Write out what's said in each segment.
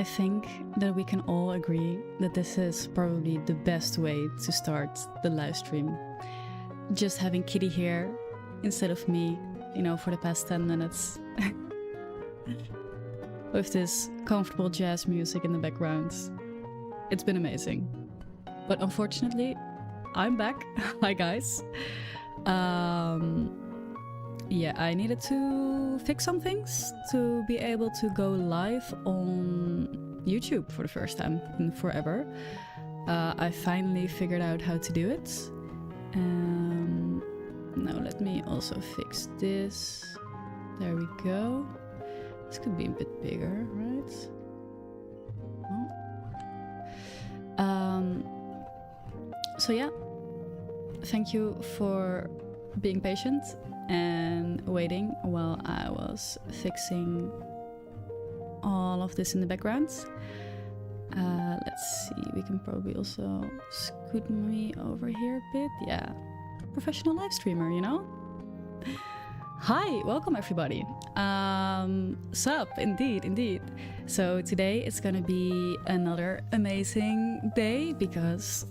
I think that we can all agree that this is probably the best way to start the live stream. Just having Kitty here instead of me, you know, for the past 10 minutes. With this comfortable jazz music in the background. It's been amazing. But unfortunately, I'm back. Hi guys. Yeah, I needed to fix some things to be able to go live on YouTube for the first time in forever. I finally figured out how to do it. Now let me also fix this. There we go. This could be a bit bigger, right? So yeah, thank you for being patient and waiting while I was fixing all of this in the background. Let's see, we can probably also scoot me over here a bit. Yeah, professional live streamer, you know? Hi, welcome everybody. Sup, indeed. So today it's gonna be another amazing day because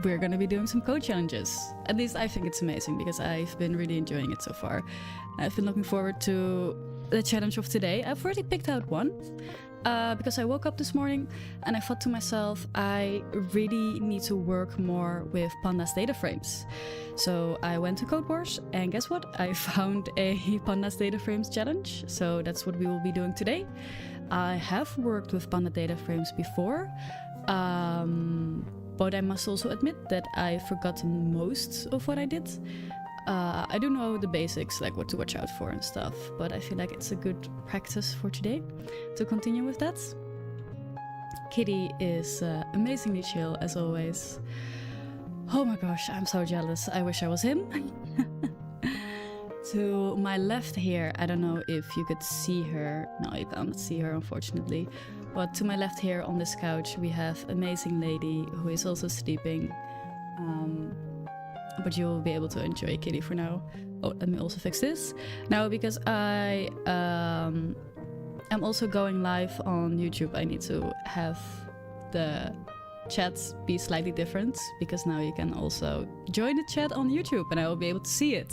we're gonna be doing some code challenges. At least I think it's amazing because I've been really enjoying it so far. I've been looking forward to the challenge of today. I've already picked out one because I woke up this morning and I thought to myself, I really need to work more with Pandas data frames. So I went to Code Wars and guess what? I found a Pandas data frames challenge. So that's what we will be doing today. I have worked with Pandas data frames before, but I must also admit that I've forgotten most of what I did. I do know the basics, like what to watch out for and stuff, but I feel like it's a good practice for today to continue with that. Kitty is amazingly chill as always. Oh my gosh, I'm so jealous. I wish I was him. To my left here, I don't know if you could see her. No, you can't see her, unfortunately. But to my left here on this couch, we have amazing lady who is also sleeping. But you'll be able to enjoy Kitty for now. Oh, let me also fix this. Now, because I am also going live on YouTube, I need to have the chats be slightly different because now you can also join the chat on YouTube and I will be able to see it.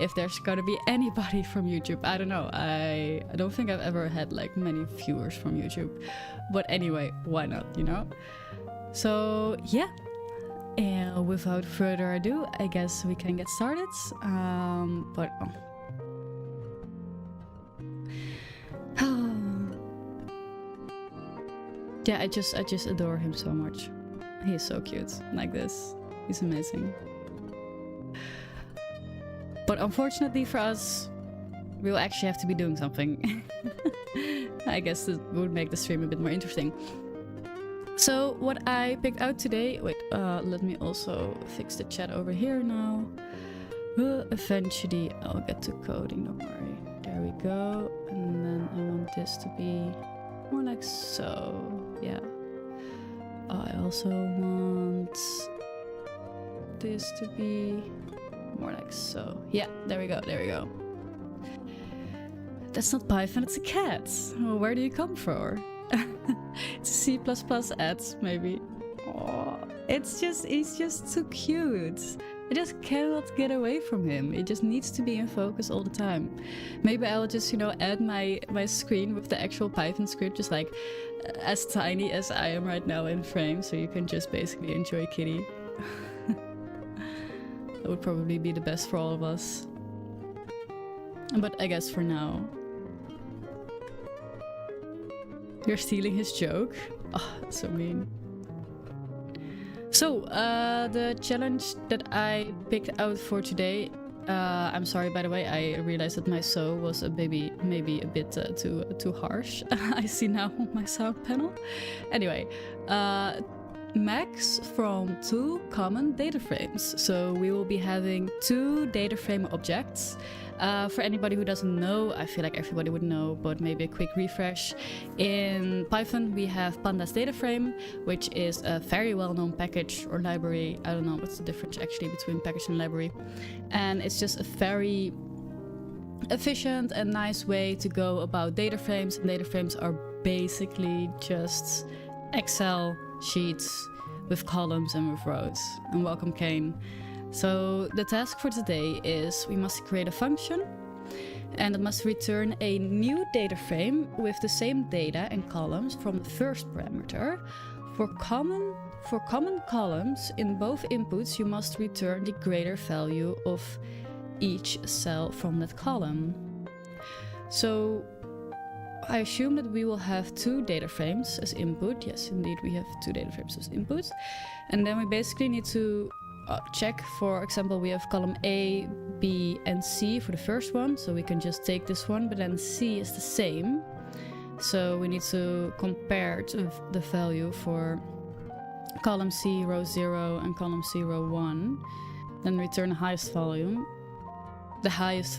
If there's gonna be anybody from YouTube, I don't know. I don't think I've ever had like many viewers from YouTube, but anyway, why not, you know? So yeah, and without further ado, I guess we can get started. Yeah, I just adore him so much. He's so cute, like this. He's amazing. But unfortunately for us, we'll actually have to be doing something. I guess this would make the stream a bit more interesting. So what I picked out today, wait, let me also fix the chat over here now. Eventually I'll get to coding, don't worry. There we go. And then I want this to be more like so, yeah. I also want this to be more like so. Yeah, there we go. That's not Python, it's a cat. Well, where do you come from? It's C++ ads, maybe. Oh, he's just so cute. I just cannot get away from him. It just needs to be in focus all the time. Maybe I'll just, you know, add my screen with the actual Python script, just like as tiny as I am right now in frame, so you can just basically enjoy Kitty. That would probably be the best for all of us. But I guess for now... You're stealing his joke? Oh, that's so mean. So, the challenge that I picked out for today, I'm sorry by the way, I realized that my so was maybe a bit too harsh. I see now on my sound panel. Anyway, max from 2 common data frames. So we will be having 2 data frame objects. For anybody who doesn't know, I feel like everybody would know, but maybe a quick refresh. In Python, we have Pandas data frame, which is a very well-known package or library. I don't know what's the difference actually between package and library. And it's just a very efficient and nice way to go about data frames. And data frames are basically just Excel sheets with columns and with rows. And welcome, Kane. So the task for today is we must create a function, and it must return a new data frame with the same data and columns from the first parameter. For common columns in both inputs, you must return the greater value of each cell from that column. So I assume that we will have two data frames as input. Yes, indeed, we have two data frames as inputs. And then we basically need to check, for example, we have column A, B, and C for the first one. So we can just take this one, but then C is the same. So we need to compare to the value for column C, row 0, and column C, row 1. Then return the highest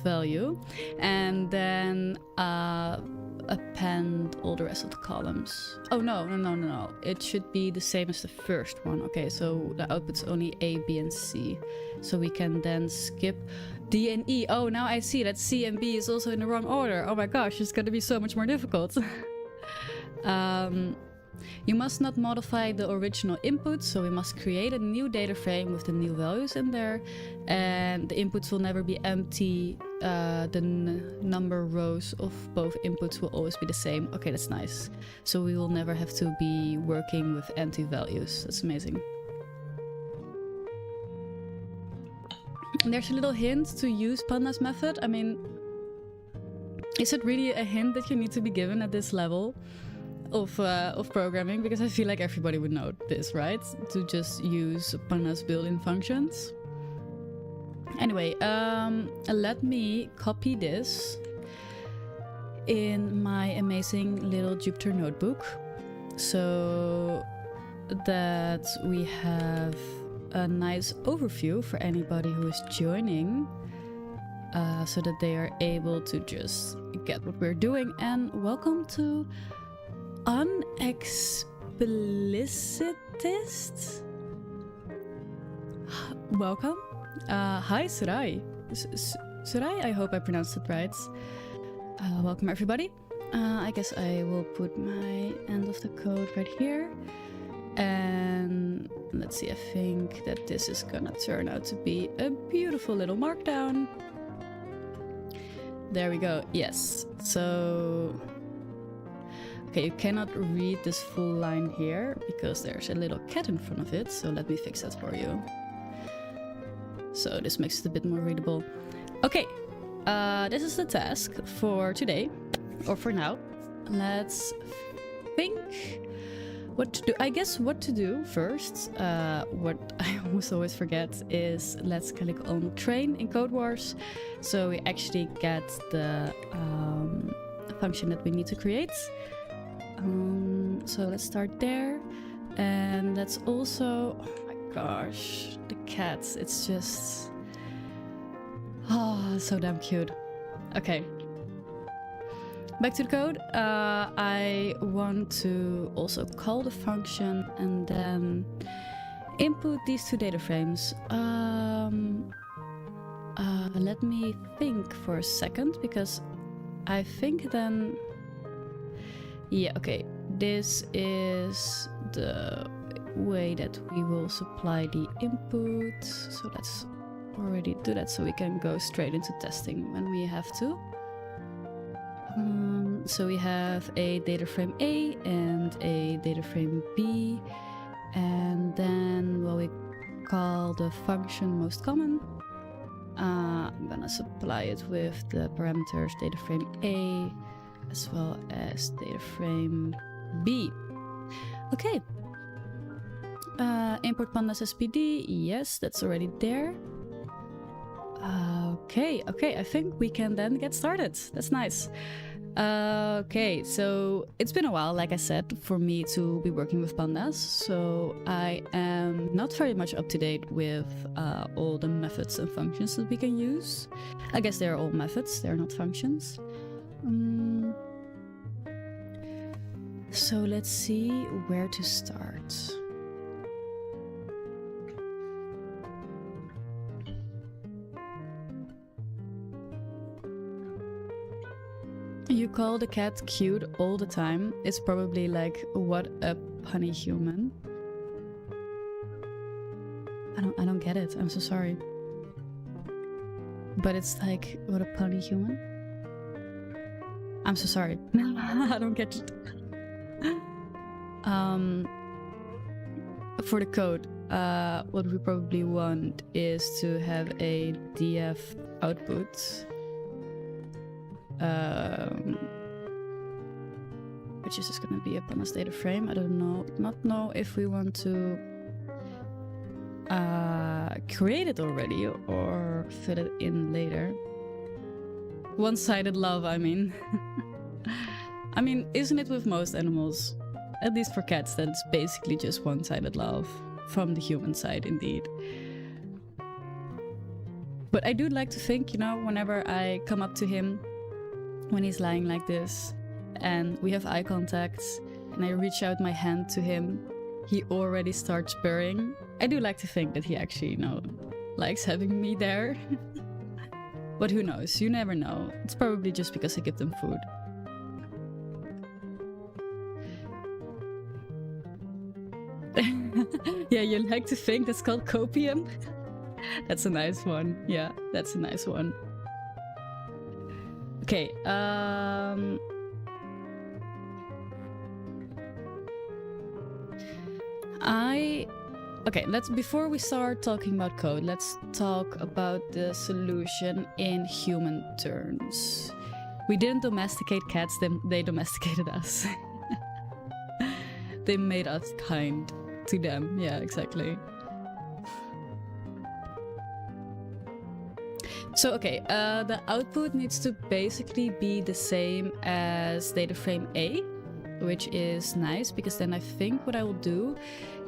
value, and then append all the rest of the columns. Oh, no. It should be the same as the first one. Okay, so the output's only A, B, and C. So we can then skip D and E. Oh, now I see that C and B is also in the wrong order. Oh my gosh, it's gonna be so much more difficult. You must not modify the original input, so we must create a new data frame with the new values in there, and the inputs will never be empty. The number rows of both inputs will always be the same. Okay, that's nice. So we will never have to be working with empty values. That's amazing. And there's a little hint to use Pandas method. I mean, is it really a hint that you need to be given at this level of programming? Because I feel like everybody would know this, right? To just use Pandas built-in functions. Anyway, let me copy this in my amazing little Jupyter notebook so that we have a nice overview for anybody who is joining, so that they are able to just get what we're doing. And welcome to Unexplicitist. Welcome. Hi, Surai. Surai, I hope I pronounced it right. Welcome, everybody. I guess I will put my end of the code right here. And let's see, I think that this is gonna turn out to be a beautiful little markdown. There we go. Yes. So... okay, you cannot read this full line here because there's a little cat in front of it, so let me fix that for you. So this makes it a bit more readable. Okay, this is the task for today, or for now. Let's think what to do. I guess what to do first, what I always forget, is let's click on train in Code Wars, so we actually get the function that we need to create. So let's start there, and let's also, oh my gosh, the cats, it's just, oh, so damn cute. Okay, back to the code. I want to also call the function and then input these two data frames. Let me think for a second, because I think then, yeah, okay, this is the way that we will supply the input. So let's already do that so we can go straight into testing when we have to. So we have a data frame A and a data frame B, and then we call the function most common. I'm gonna supply it with the parameters data frame A as well as data frame B. Okay. Import pandas SPD. Yes, that's already there. Okay, I think we can then get started. That's nice. Okay, so it's been a while, like I said, for me to be working with pandas, so I am not very much up to date with all the methods and functions that we can use. I guess they're all methods, they're not functions. So let's see where to start. You call the cat cute all the time. It's probably like, what a punny human. I don't get it. I'm so sorry. But it's like, what a punny human. I'm so sorry. I don't get it. For the code, what we probably want is to have a df output, which is just going to be a pandas data frame. I not know if we want to create it already or fit it in later. One-sided love, I mean. I mean, isn't it with most animals? At least for cats, that it's basically just one-sided love from the human side, indeed. But I do like to think, you know, whenever I come up to him when he's lying like this and we have eye contact and I reach out my hand to him, he already starts purring. I do like to think that he actually, you know, likes having me there. But who knows? You never know. It's probably just because I give them food. Yeah, you like to think that's called copium? That's a nice one. Yeah, that's a nice one. Okay, Okay, before we start talking about code, let's talk about the solution in human terms. We didn't domesticate cats, they domesticated us. They made us kind to them. Yeah, exactly. So, okay, the output needs to basically be the same as data frame A, which is nice because then I think what I will do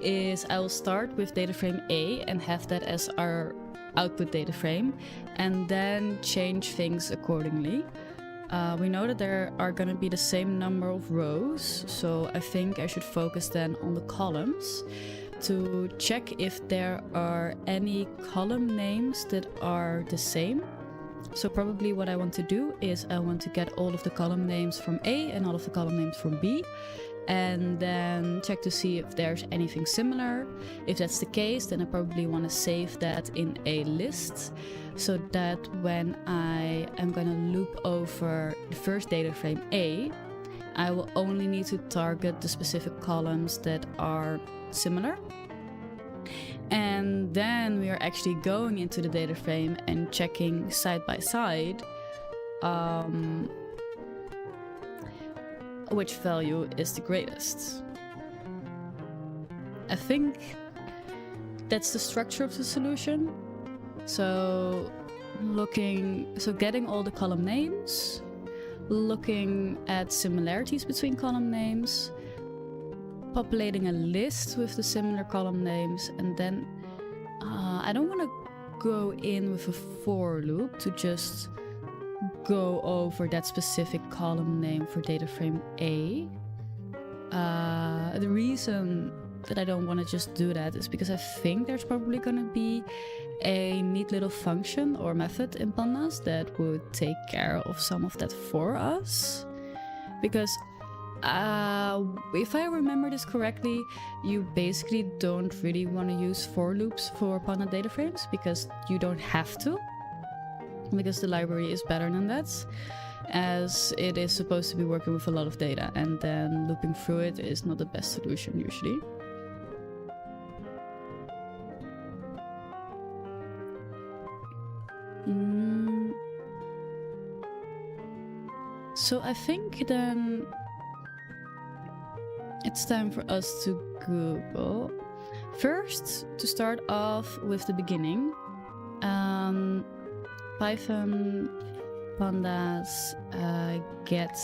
is I will start with data frame A and have that as our output data frame and then change things accordingly. We know that there are going to be the same number of rows, so I think I should focus then on the columns to check if there are any column names that are the same. So probably what I want to do is I want to get all of the column names from A and all of the column names from B, and then check to see if there's anything similar. If that's the case, then I probably want to save that in a list so that when I am going to loop over the first data frame A, I will only need to target the specific columns that are similar. And then we are actually going into the data frame and checking side by side which value is the greatest. I think that's the structure of the solution. So getting all the column names, looking at similarities between column names, populating a list with the similar column names, and then I don't want to go in with a for loop to just go over that specific column name for data frame A. The reason that I don't want to just do that is because I think there's probably going to be a neat little function or method in Pandas that would take care of some of that for us. Because if I remember this correctly, you basically don't really want to use for loops for Pandas data frames because you don't have to. Because the library is better than that, as it is supposed to be working with a lot of data, and then looping through it is not the best solution usually. So I think then it's time for us to Google. First, to start off with the beginning, Python pandas get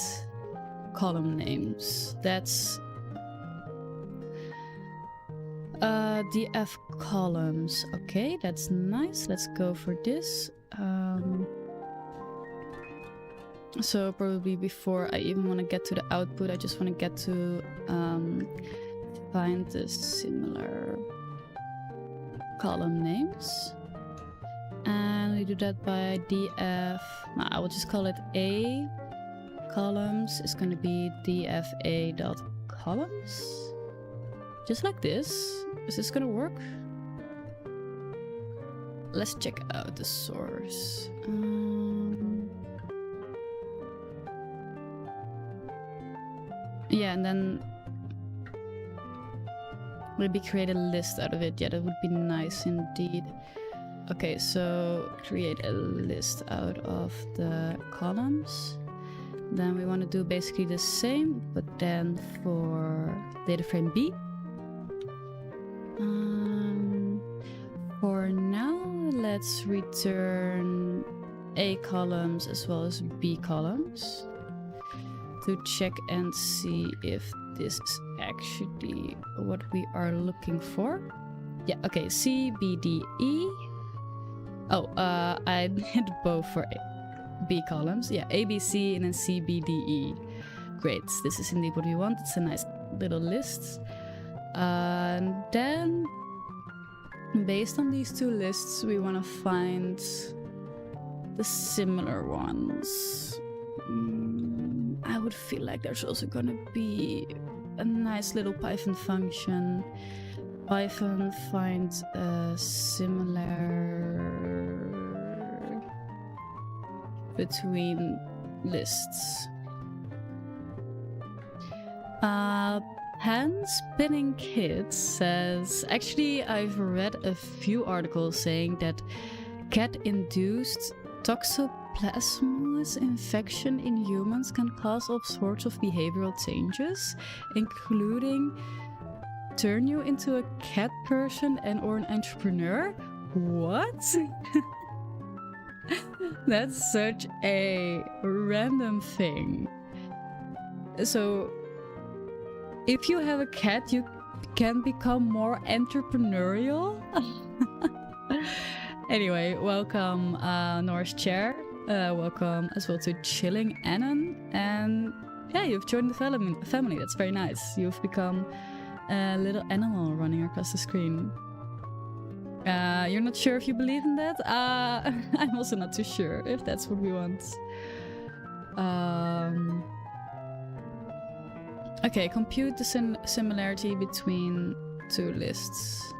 column names. That's df columns. Okay, that's nice. Let's go for this. So probably before I even want to get to the output, I just want to get to find the similar column names. And we do that by df, I will just call it A columns is going to be dfa.columns. Just like this. Is this going to work? Let's check out the source. Yeah, and then maybe create a list out of it. Yeah, that would be nice indeed. Okay, so create a list out of the columns. Then we want to do basically the same, but then for data frame B. For now, let's return A columns as well as B columns to check and see if this is actually what we are looking for. Yeah, okay, C, B, D, E. Oh, I did both for B columns. Yeah, A, B, C, and then C, B, D, E. Great, this is indeed what we want. It's a nice little list. And then, based on these two lists, we want to find the similar ones. I would feel like there's also going to be a nice little Python function. Python find a similar between lists. Pan Spinning Kid says, actually I've read a few articles saying that cat-induced toxoplasmosis infection in humans can cause all sorts of behavioral changes, including turn you into a cat person and or an entrepreneur. What? That's such a random thing. So if you have a cat, you can become more entrepreneurial. Anyway, welcome Norris Chair. Welcome as well to Chilling Anon. And yeah, you've joined the family. That's very nice. You've become a little animal running across the screen. You're not sure if you believe in that? I'm also not too sure if that's what we want. Okay, compute the similarity between two lists.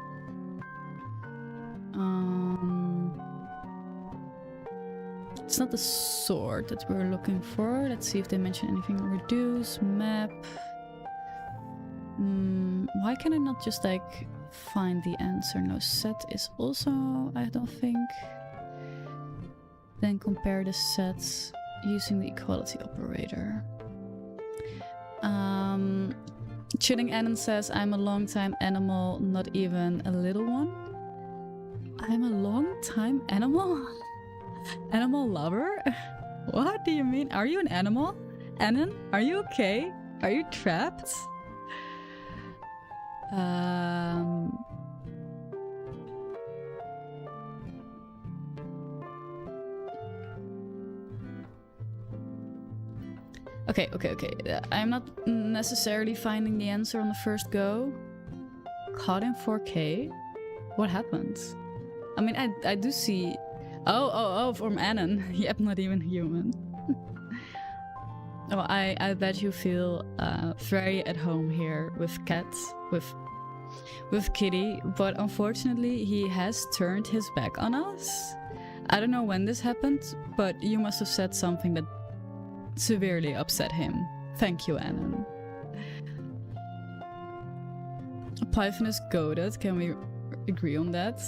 It's not the sort that we're looking for. Let's see if they mention anything. Reduce, map. Why can I not just like find the answer? No, set is also, I don't think. Then compare the sets using the equality operator. Chilling Anon says, I'm a long-time animal, not even a little one. I'm a long-time animal? Animal lover? What do you mean? Are you an animal? Anon, are you okay? Are you trapped? Okay. I'm not necessarily finding the answer on the first go. Caught in 4K? What happened? I mean, I do see... Oh, from Anon. Yep, not even human. Oh, I bet you feel very at home here with cats, with Kitty, but unfortunately he has turned his back on us. I don't know when this happened, but you must have said something that severely upset him. Thank you, Anon. Python is goated, can we agree on that?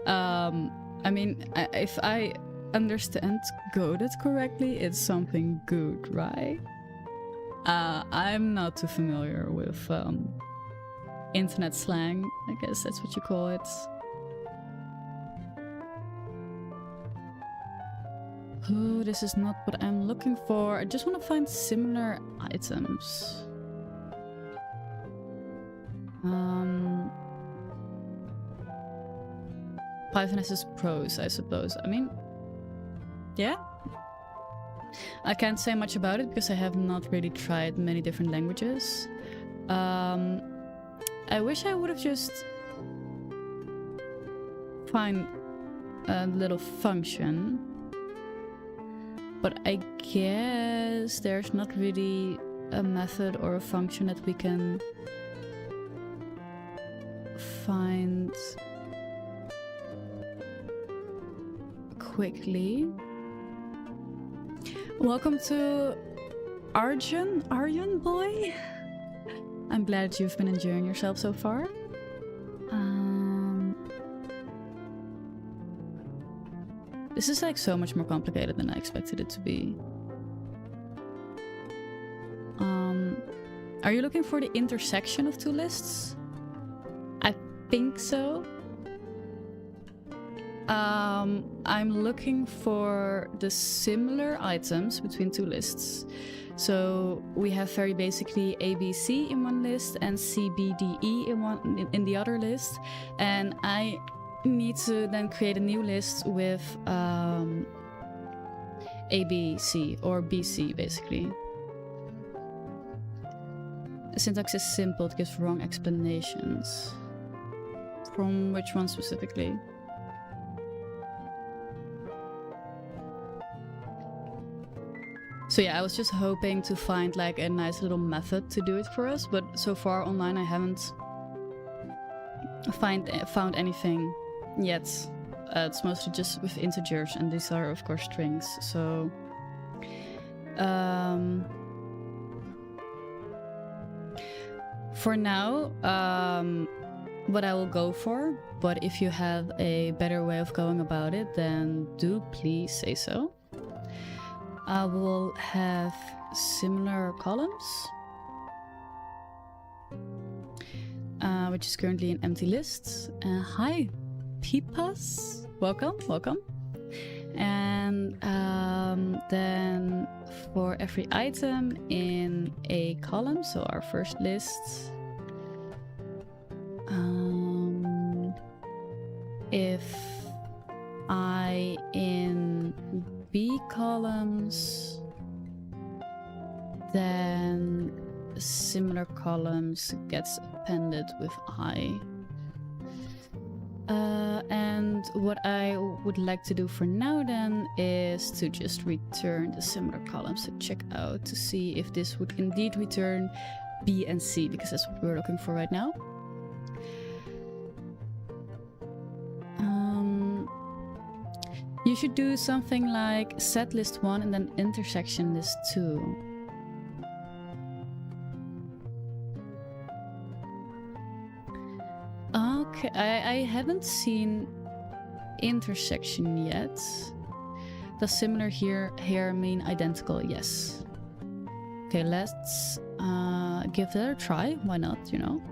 I mean, if I understand goated correctly, it's something good, right? I'm not too familiar with internet slang, I guess that's what you call it. Oh, this is not what I'm looking for. I just want to find similar items. Python has its pros, I suppose. I mean, yeah. I can't say much about it because I have not really tried many different languages. I wish I would have just find a little function But I guess there's not really a method or a function that we can find quickly. Welcome to Arjun boy. I'm glad you've been enjoying yourself so far. This is like so much more complicated than I expected it to be. Are you looking for the intersection of two lists? I think so. I'm looking for the similar items between two lists. So we have very basically ABC in one list and CBDE in the other list, and I need to then create a new list with ABC or BC basically. The syntax is simple, it gives wrong explanations. From which one specifically? So yeah, I was just hoping to find like a nice little method to do it for us, but so far online I haven't found anything yet. It's mostly just with integers, and these are of course strings. So for now, what I will go for, but if you have a better way of going about it, then do please say so. I will have similar columns, which is currently an empty list. Hi, Pipas, welcome. And then for every item in a column, so our first list, if I in B columns, then similar columns gets appended with I. And what I would like to do for now then is to just return the similar columns to check out to see if this would indeed return B and C, because that's what we're looking for right now. You should do something like set list 1 and then intersection list 2. Okay, I haven't seen intersection yet. Does similar here mean identical? Yes. Okay, let's give that a try. Why not, you know?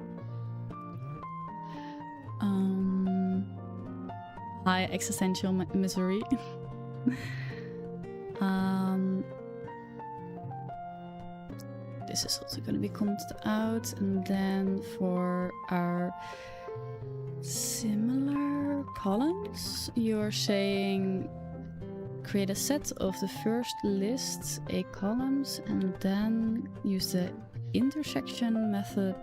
Hi, existential misery. This is also going to be commented out, and then for our similar columns, you're saying create a set of the first list A columns and then use the intersection method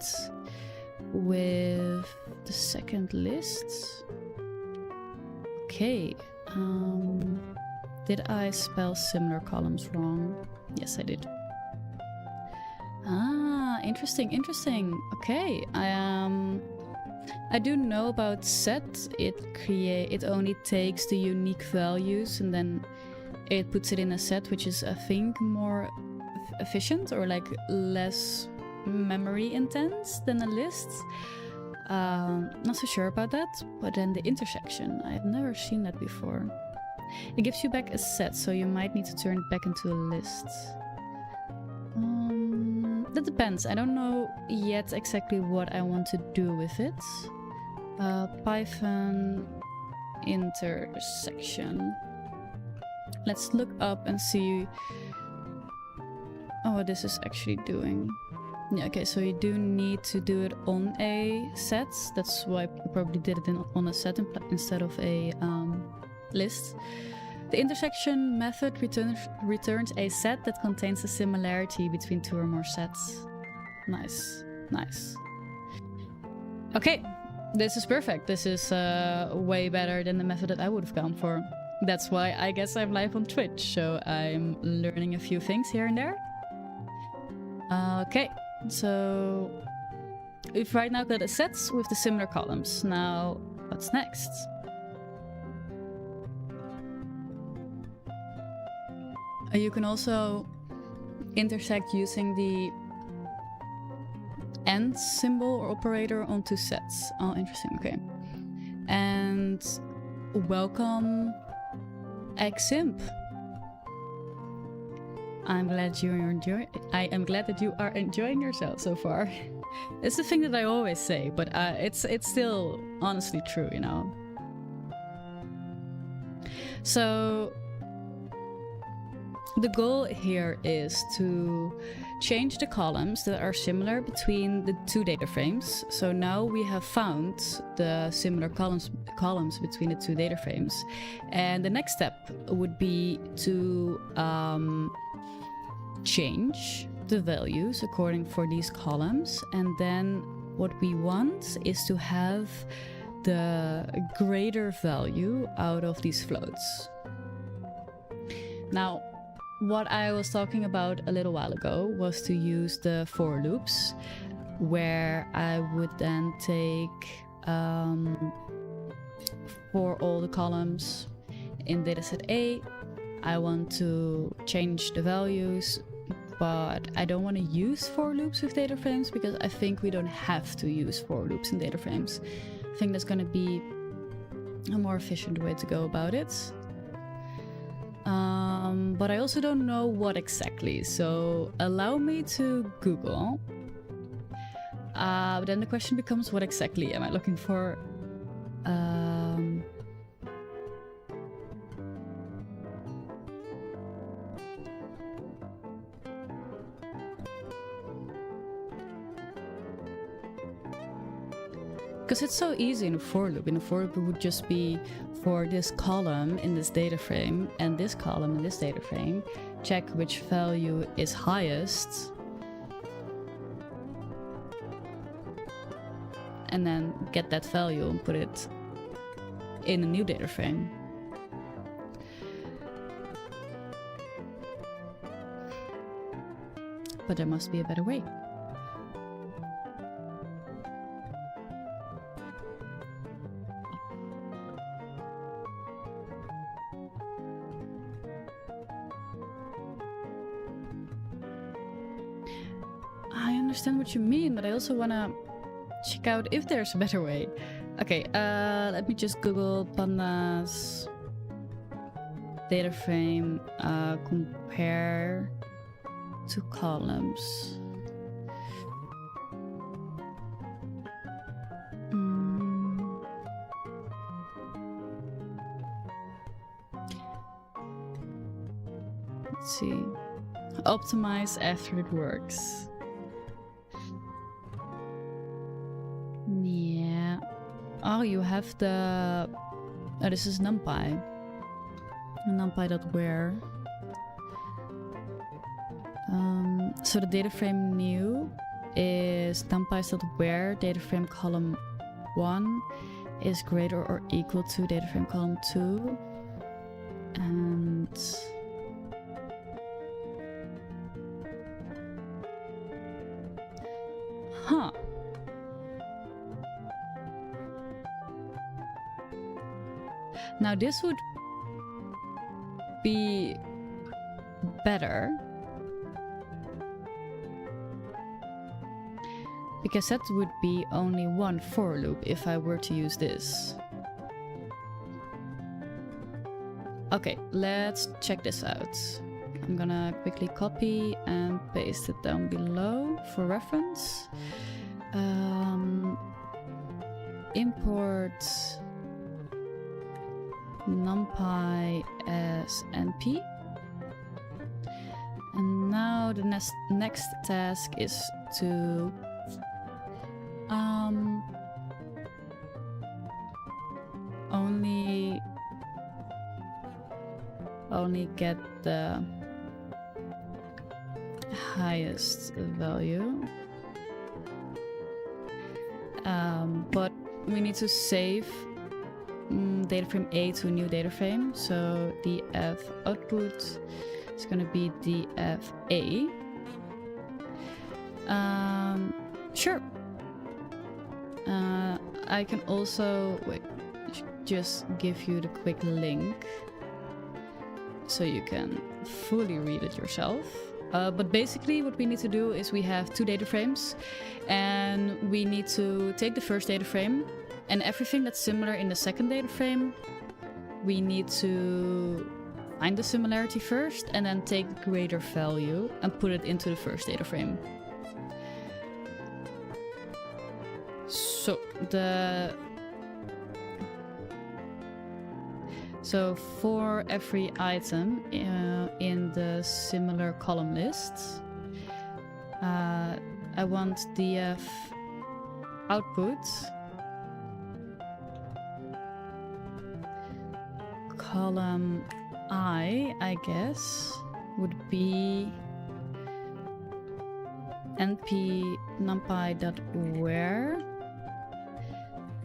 with the second list. Okay, did I spell similar columns wrong? Yes, I did. Ah, interesting. Okay, I do know about set. It only takes the unique values and then it puts it in a set, which is I think more efficient or like less memory intense than a list. Not so sure about that, but then the intersection, I've never seen that before. It gives you back a set, so you might need to turn it back into a list. That depends. I don't know yet exactly what I want to do with it. Python intersection. Let's look up and see what this is actually doing. Yeah, okay, so you do need to do it on a set. That's why I probably did it on a set instead of a list. The intersection method returns a set that contains a similarity between two or more sets. Nice. Okay, this is perfect. This is way better than the method that I would have gone for. That's why I guess I'm live on Twitch, so I'm learning a few things here and there. Okay, so we've right now got a sets with the similar columns. Now, what's next? You can also intersect using the AND symbol or operator onto sets. Oh, interesting. Okay. And welcome, Ximp. I am glad that you are enjoying yourself so far. It's the thing that I always say, but it's still honestly true, you know. So the goal here is to change the columns that are similar between the two data frames. So now we have found the similar columns between the two data frames. And the next step would be to change the values according for these columns. And then what we want is to have the greater value out of these floats. Now, what I was talking about a little while ago was to use the for loops, where I would then take for all the columns in dataset A, I want to change the values, but I don't want to use for loops with data frames because I think we don't have to use for loops in data frames. I think that's going to be a more efficient way to go about it. But I also don't know what exactly, so allow me to Google. But then the question becomes, what exactly am I looking for? Because it's so easy in a for loop. In a for loop, it would just be for this column in this data frame and this column in this data frame, check which value is highest, and then get that value and put it in a new data frame. But there must be a better way. I understand what you mean, but I also want to check out if there's a better way. Okay, let me just Google pandas data frame compare to columns. Let's see. Optimize after it works. Yeah. Oh, you have the... Oh, this is NumPy. NumPy.where. So the data frame new is numpy.where data frame column 1 is greater or equal to data frame column 2. And... Huh. Now this would be better because that would be only one for loop if I were to use this. Okay, let's check this out. I'm gonna quickly copy and paste it down below for reference. Import NumPy as NP. And now the next task is to only get the highest value. But we need to save data frame A to a new data frame. So df output is going to be df A. Sure. I can also just give you the quick link so you can fully read it yourself. But basically what we need to do is we have 2 data frames and we need to take the first data frame and everything that's similar in the second data frame, we need to find the similarity first and then take the greater value and put it into the first data frame. So for every item in the similar column list, I want df output column I guess would be np numpy.where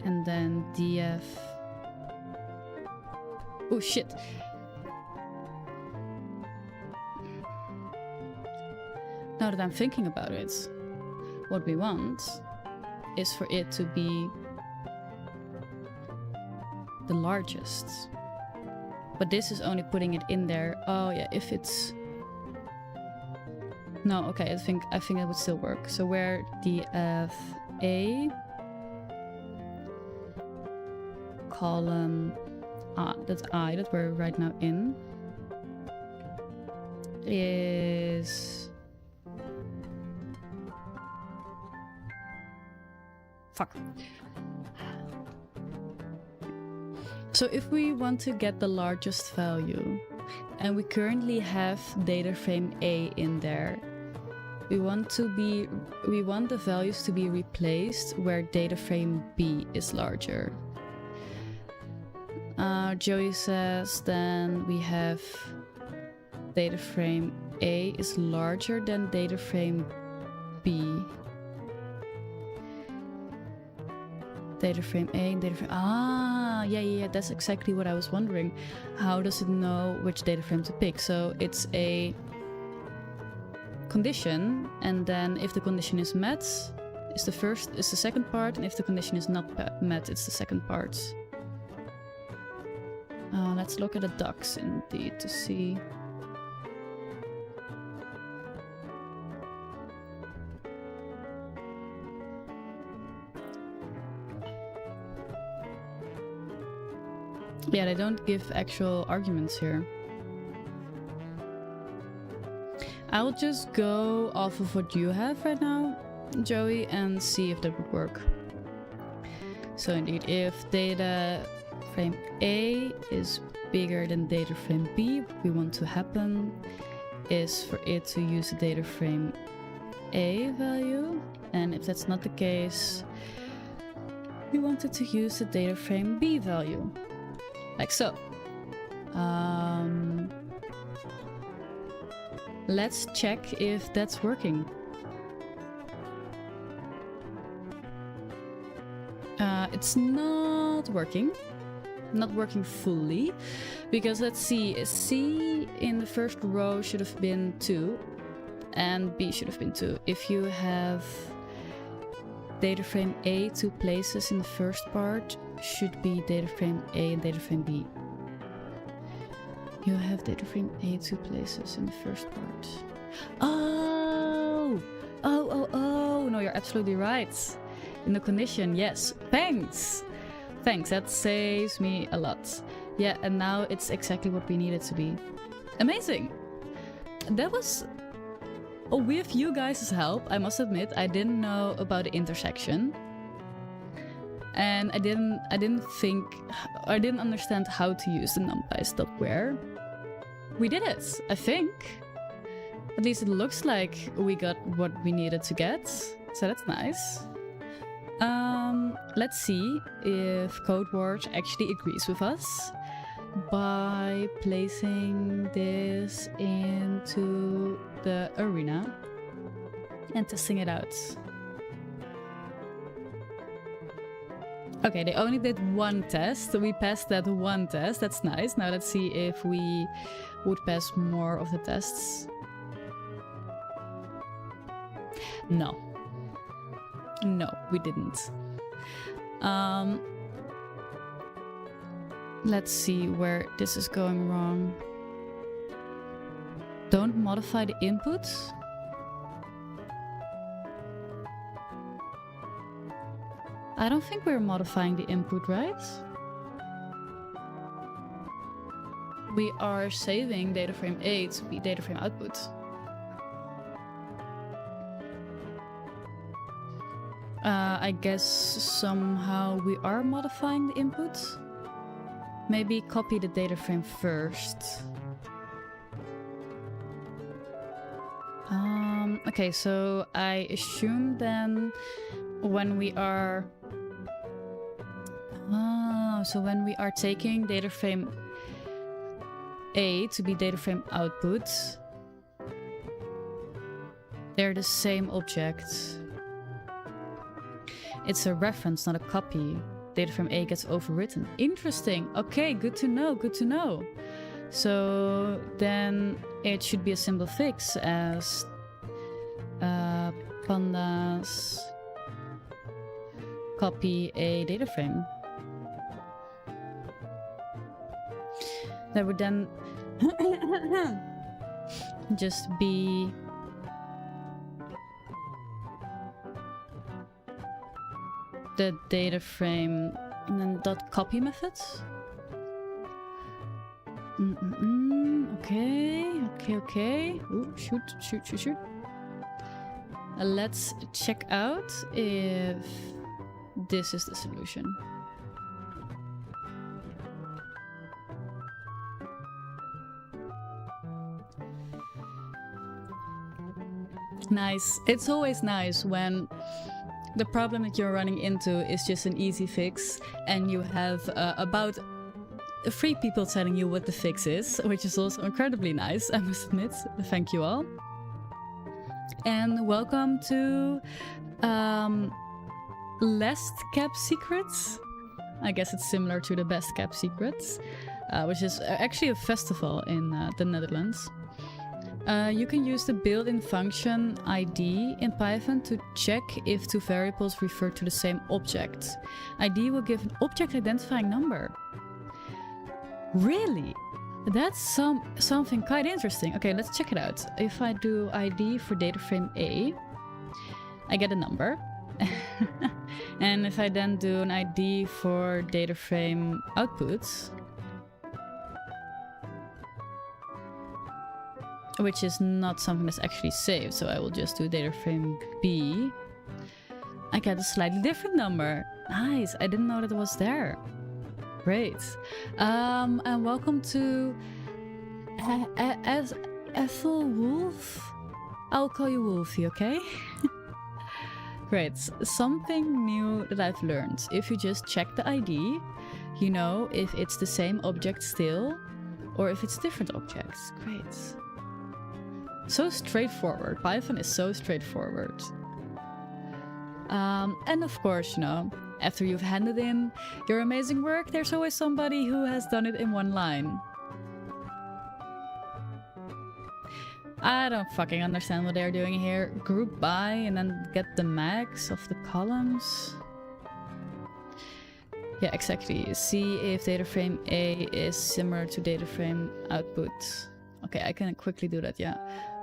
and then df. Oh shit. Now that I'm thinking about it, what we want is for it to be the largest. But this is only putting it in there. Oh yeah, if it's... No, okay, I think it would still work. So where df A column that's I that we're right now in is fuck. So if we want to get the largest value and we currently have data frame A in there, we want the values to be replaced where data frame B is larger. Joey says then we have data frame A is larger than data frame B. Data frame A and data frame... Ah, yeah, that's exactly what I was wondering. How does it know which data frame to pick? So it's a condition, and then if the condition is met, it's the second part, and if the condition is not met, it's the second part. Let's look at the docs indeed to see. Yeah, they don't give actual arguments here. I'll just go off of what you have right now, Joey, and see if that would work. So indeed, if data frame A is bigger than data frame B, what we want to happen is for it to use the data frame A value, and if that's not the case, we want it to use the data frame B value, like so. Let's check if that's working. It's not working. Not working fully, because let's see, C in the first row should have been 2 and B should have been 2. If you have data frame A 2 places in the first part, should be data frame A and data frame B. You have data frame A 2 places in the first part. Oh, no, you're absolutely right. In the condition, yes, thanks, that saves me a lot. Yeah, and now it's exactly what we need it to be. Amazing. That was with you guys' help. I must admit, I didn't know about the intersection, and I didn't understand how to use the numpy.where. We did it, I think. At least it looks like we got what we needed to get, so that's nice. Let's see if CodeWars actually agrees with us by placing this into the arena and testing it out. Okay, they only did one test, so we passed that one test. That's nice. Now let's see if we would pass more of the tests. No. No, we didn't. Let's see where this is going wrong. Don't modify the inputs. I don't think we're modifying the input, right? We are saving data frame A to be data frame output. I guess somehow we are modifying the inputs. Maybe copy the data frame first. Okay, so I assume then when we are taking data frame A to be data frame output, they're the same object. It's a reference, not a copy. Data frame A gets overwritten. Interesting. Okay, good to know, good to know. So then it should be a simple fix as pandas copy a data frame. That would then just be the data frame and then dot copy methods. Okay. Ooh, shoot. Let's check out if this is the solution. Nice. It's always nice when the problem that you're running into is just an easy fix and you have about 3 people telling you what the fix is, which is also incredibly nice, I must admit. Thank you all. And welcome to Last Kept Secrets. I guess it's similar to the Best Kept Secrets, which is actually a festival in the Netherlands. You can use the built-in function ID in Python to check if 2 variables refer to the same object. ID will give an object identifying number. Really? That's something quite interesting. Okay, let's check it out. If I do ID for data frame A, I get a number. And if I then do an ID for data frame outputs, which is not something that's actually saved, so I will just do data frame B, I get a slightly different number. Nice, I didn't know that it was there. Great. And welcome to Ethel Wolf. I'll call you Wolfie, okay? Great. Something new that I've learned. If you just check the ID, you know if it's the same object still or if it's different objects. Great. So straightforward. Python is so straightforward. And of course, you know, after you've handed in your amazing work, there's always somebody who has done it in 1 line. I don't fucking understand what they're doing here. Group by and then get the max of the columns. Yeah, exactly. See if data frame A is similar to data frame output. Okay, I can quickly do that, yeah.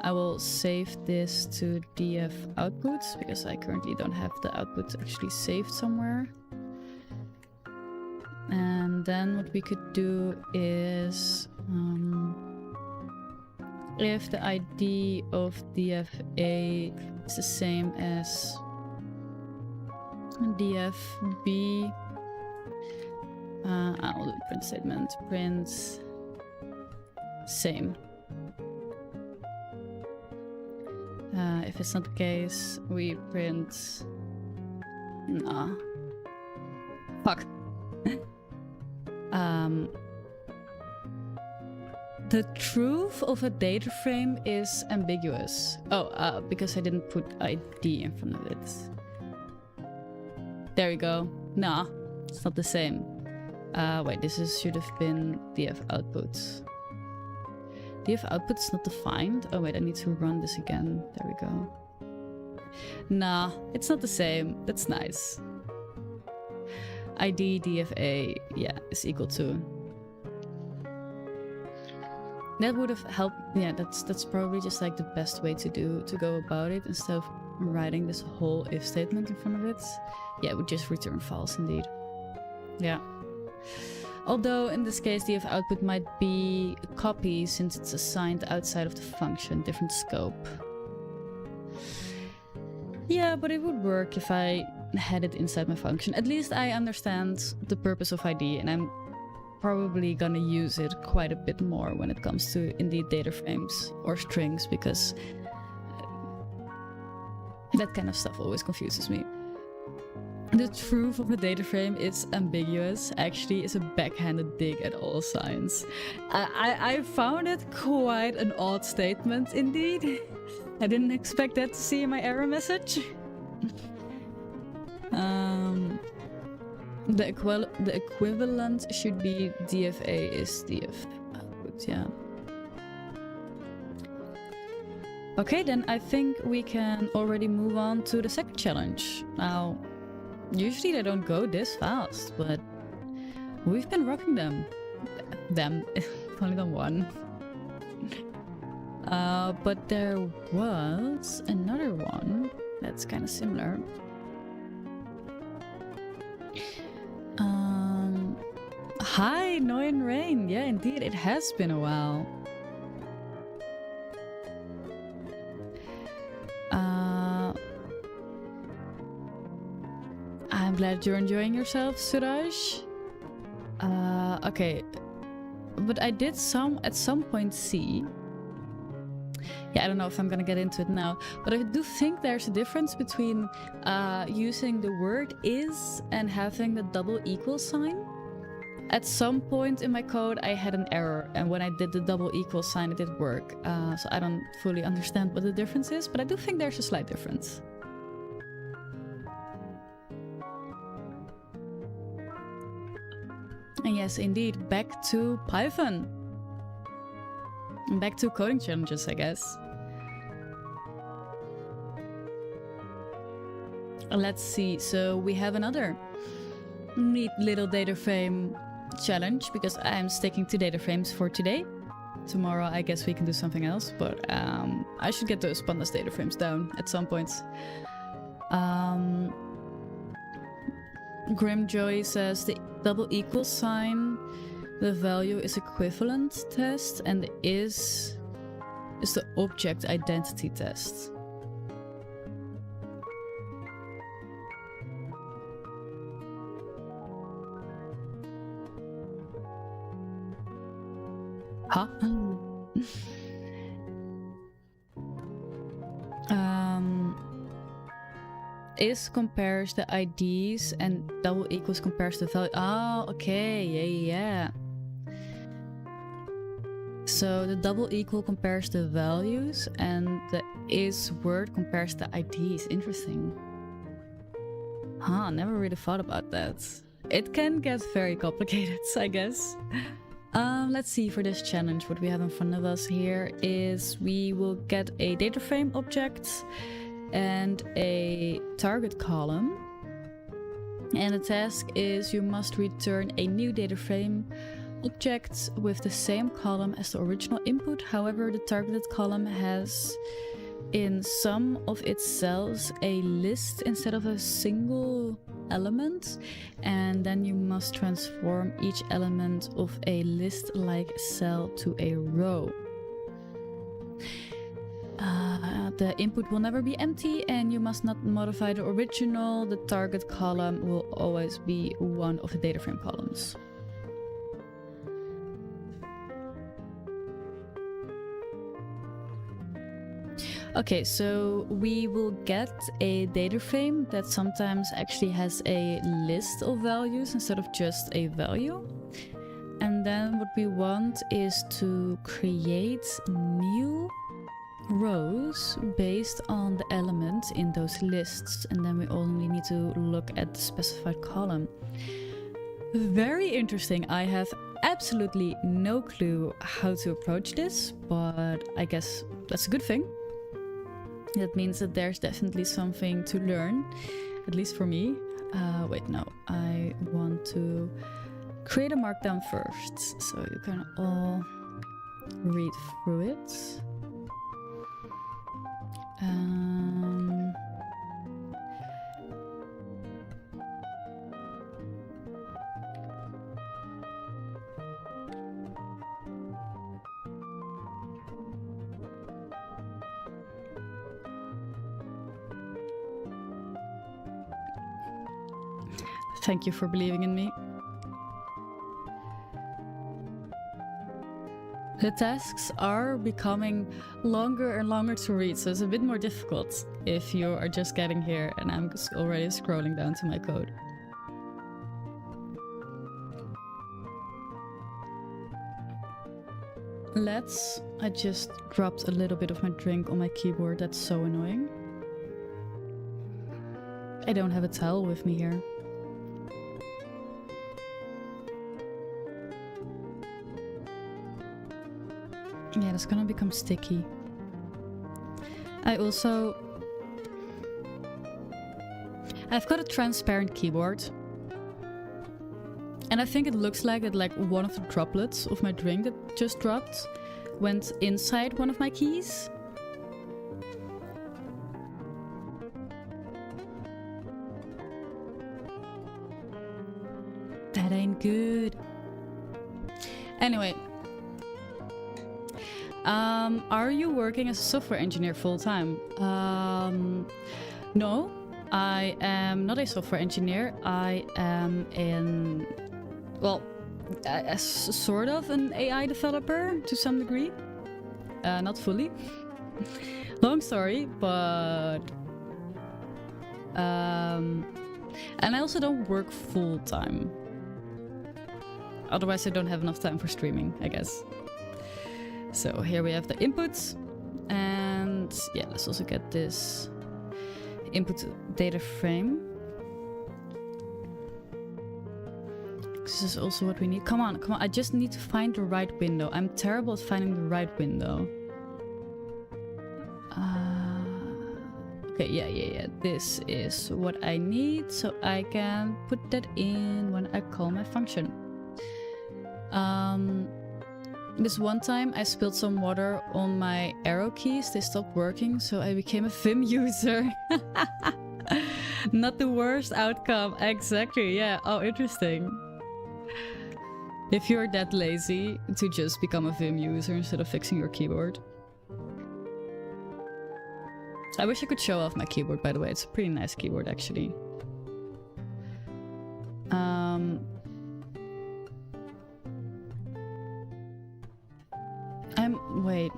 I will save this to df outputs because I currently don't have the output actually saved somewhere. And then what we could do is if the ID of dfa is the same as dfb, I'll do print statement, print same. If it's not the case, we print... Nah. Fuck. The truth of a data frame is ambiguous. Oh, because I didn't put ID in front of it. There we go. Nah. It's not the same. Wait, should have been df output. Df output is not defined. Oh wait, I need to run this again. There we go. Nah, it's not the same. That's nice. ID dfa, yeah, is equal to. That would have helped. Yeah, that's probably just like the best way to go about it, instead of writing this whole if statement in front of it. Yeah, it would just return false indeed. Yeah. Although in this case df output might be a copy, since it's assigned outside of the function, different scope. Yeah, but it would work if I had it inside my function. At least I understand the purpose of ID, and I'm probably gonna use it quite a bit more when it comes to indeed data frames or strings, because that kind of stuff always confuses me. The truth of a data frame is ambiguous, actually is a backhanded dig at all science. I found it quite an odd statement indeed. I didn't expect that to see in my error message. The equivalent should be dfa is df output, yeah. Okay, then I think we can already move on to the second challenge. Now, usually they don't go this fast, but we've been rocking them. I've only done one. But there was another one that's kind of similar. Hi, Noyan Rain. Yeah, indeed, it has been a while. I'm glad you're enjoying yourself, Suraj. Okay, but I did at some point see. Yeah, I don't know if I'm gonna get into it now, but I do think there's a difference between using the word is and having the double equal sign. At some point in my code I had an error, and when I did the double equal sign it did work. So I don't fully understand what the difference is, but I do think there's a slight difference. And yes, indeed, back to Python. And back to coding challenges, I guess. Let's see, so we have another neat little data frame challenge, because I'm sticking to data frames for today. Tomorrow I guess we can do something else, but I should get those pandas data frames down at some point. Grimjoy says the double equal sign, the value is equivalent test, and the is the object identity test. Huh? Is compares the IDs and double equals compares the value. Oh, okay, yeah. So the double equal compares the values and the is word compares the IDs. Interesting. Huh, never really thought about that. It can get very complicated, I guess. Let's see, for this challenge, what we have in front of us here is we will get a data frame object and a target column. And the task is you must return a new data frame object with the same column as the original input. However, the targeted column has in some of its cells a list instead of a single element, and then you must transform each element of a list-like cell to a row. The input will never be empty, and you must not modify the original. The target column will always be one of the data frame columns. Okay, so we will get a data frame that sometimes actually has a list of values instead of just a value. And then what we want is to create new rows based on the elements in those lists. And then we only need to look at the specified column. Very interesting. I have absolutely no clue how to approach this, but I guess that's a good thing. That means that there's definitely something to learn, at least for me. Wait, no, I want to create a markdown first, so you can all read through it. Thank you for believing in me. The tasks are becoming longer and longer to read, so it's a bit more difficult if you are just getting here and I'm already scrolling down to my code. I just dropped a little bit of my drink on my keyboard, that's so annoying. I don't have a towel with me here. Yeah, that's gonna become sticky. I've got a transparent keyboard. And I think it looks like that one of the droplets of my drink that just dropped went inside one of my keys. That ain't good. Anyway. Are you working as a software engineer full-time? No, I am not a software engineer. I am sort of an AI developer to some degree. Not fully. Long story, but... and I also don't work full-time. Otherwise I don't have enough time for streaming, I guess. So here we have the inputs, and yeah, let's also get this input data frame. This is also what we need. Come on, I just need to find the right window. I'm terrible at finding the right window. Okay, yeah. This is what I need, so I can put that in when I call my function. This one time I spilled some water on my arrow keys. They stopped working, so I became a Vim user. Not the worst outcome. Exactly, yeah. Oh, interesting. If you're that lazy to just become a Vim user instead of fixing your keyboard. I wish I could show off my keyboard, by the way. It's a pretty nice keyboard, actually. Wait.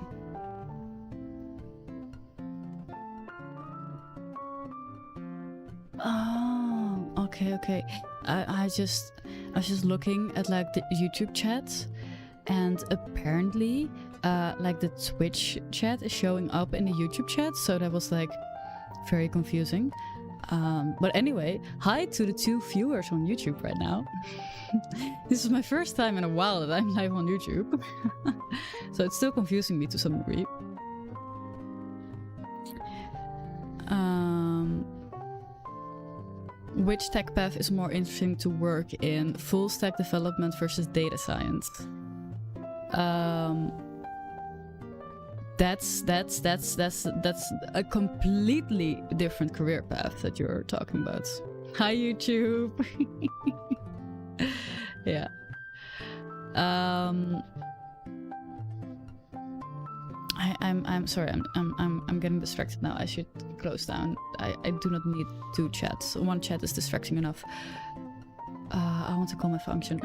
Oh, okay. I was just looking at like the YouTube chat, and apparently like the Twitch chat is showing up in the YouTube chat, so that was like very confusing. But anyway, hi to the 2 viewers on YouTube right now. This is my first time in a while that I'm live on YouTube. So it's still confusing me to some degree. Which tech path is more interesting to work in? Full stack development versus data science? That's a completely different career path that you're talking about. Hi YouTube. Yeah. I'm sorry. I'm getting distracted now. I should close down. I do not need 2 chats. 1 chat is distracting enough. I want to call my function.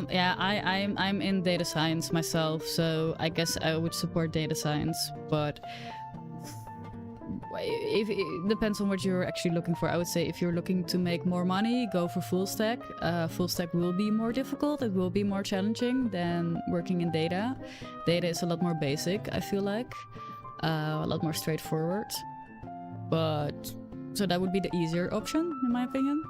Yeah, I'm in data science myself, so I guess I would support data science, but if it depends on what you're actually looking for. I would say if you're looking to make more money, go for full stack. Full stack will be more difficult, it will be more challenging than working in data. Data is a lot more basic, I feel like, a lot more straightforward, but so that would be the easier option in my opinion.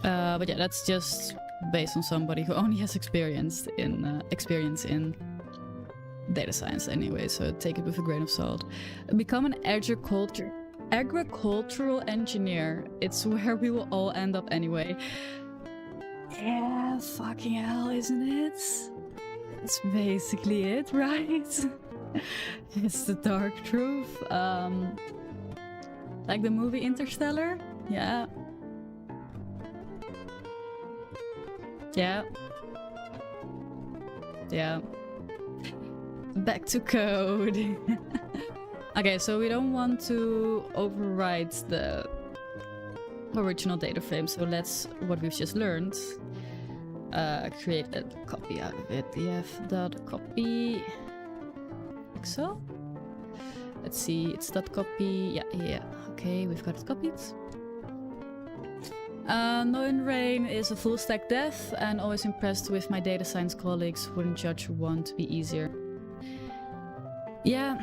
But yeah, that's just based on somebody who only has experience in data science anyway, so take it with a grain of salt. Become an agricultural engineer. It's where we will all end up anyway. Yeah, fucking hell, isn't it? It's basically it, right? It's the dark truth. Like the movie Interstellar? Yeah. Yeah. Yeah. Back to code. Okay, so we don't want to overwrite the original data frame, so let's, what we've just learned, create a copy out of it. df.copy, like so. Let's see, it's that copy. Yeah. Okay, we've got it copied. Noin Rain is a full stack dev and always impressed with my data science colleagues. Wouldn't judge one to be easier. Yeah.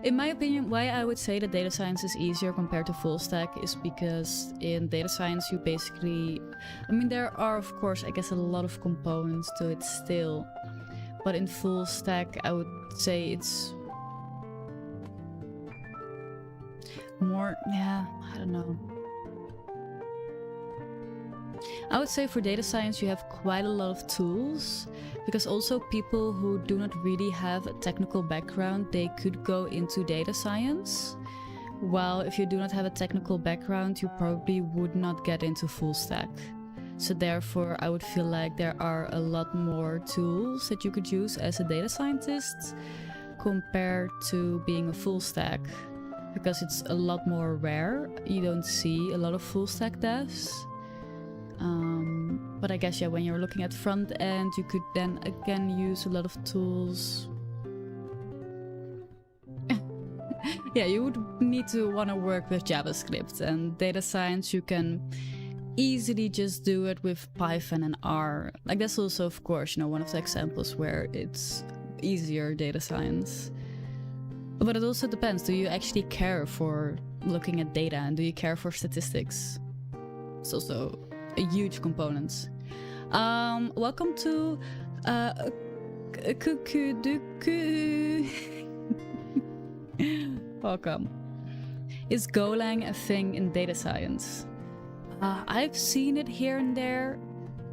In my opinion, why I would say that data science is easier compared to full stack is because in data science you basically... I mean, there are, of course, I guess a lot of components to it still. But in full stack, I would say it's more... Yeah, I don't know. I would say for data science you have quite a lot of tools, because also people who do not really have a technical background, they could go into data science, while if you do not have a technical background you probably would not get into full stack. So therefore I would feel like there are a lot more tools that you could use as a data scientist compared to being a full stack, because it's a lot more rare. You don't see a lot of full stack devs. But I guess, yeah, when you're looking at front end, you could then again use a lot of tools. Yeah, you would need to want to work with JavaScript, and data science you can easily just do it with Python and R. Like that's also, of course, you know, one of the examples where it's easier data science. But it also depends. Do you actually care for looking at data, and do you care for statistics? It's also a huge component. Welcome to Kukuduku. Welcome. Is Golang a thing in data science? I've seen it here and there,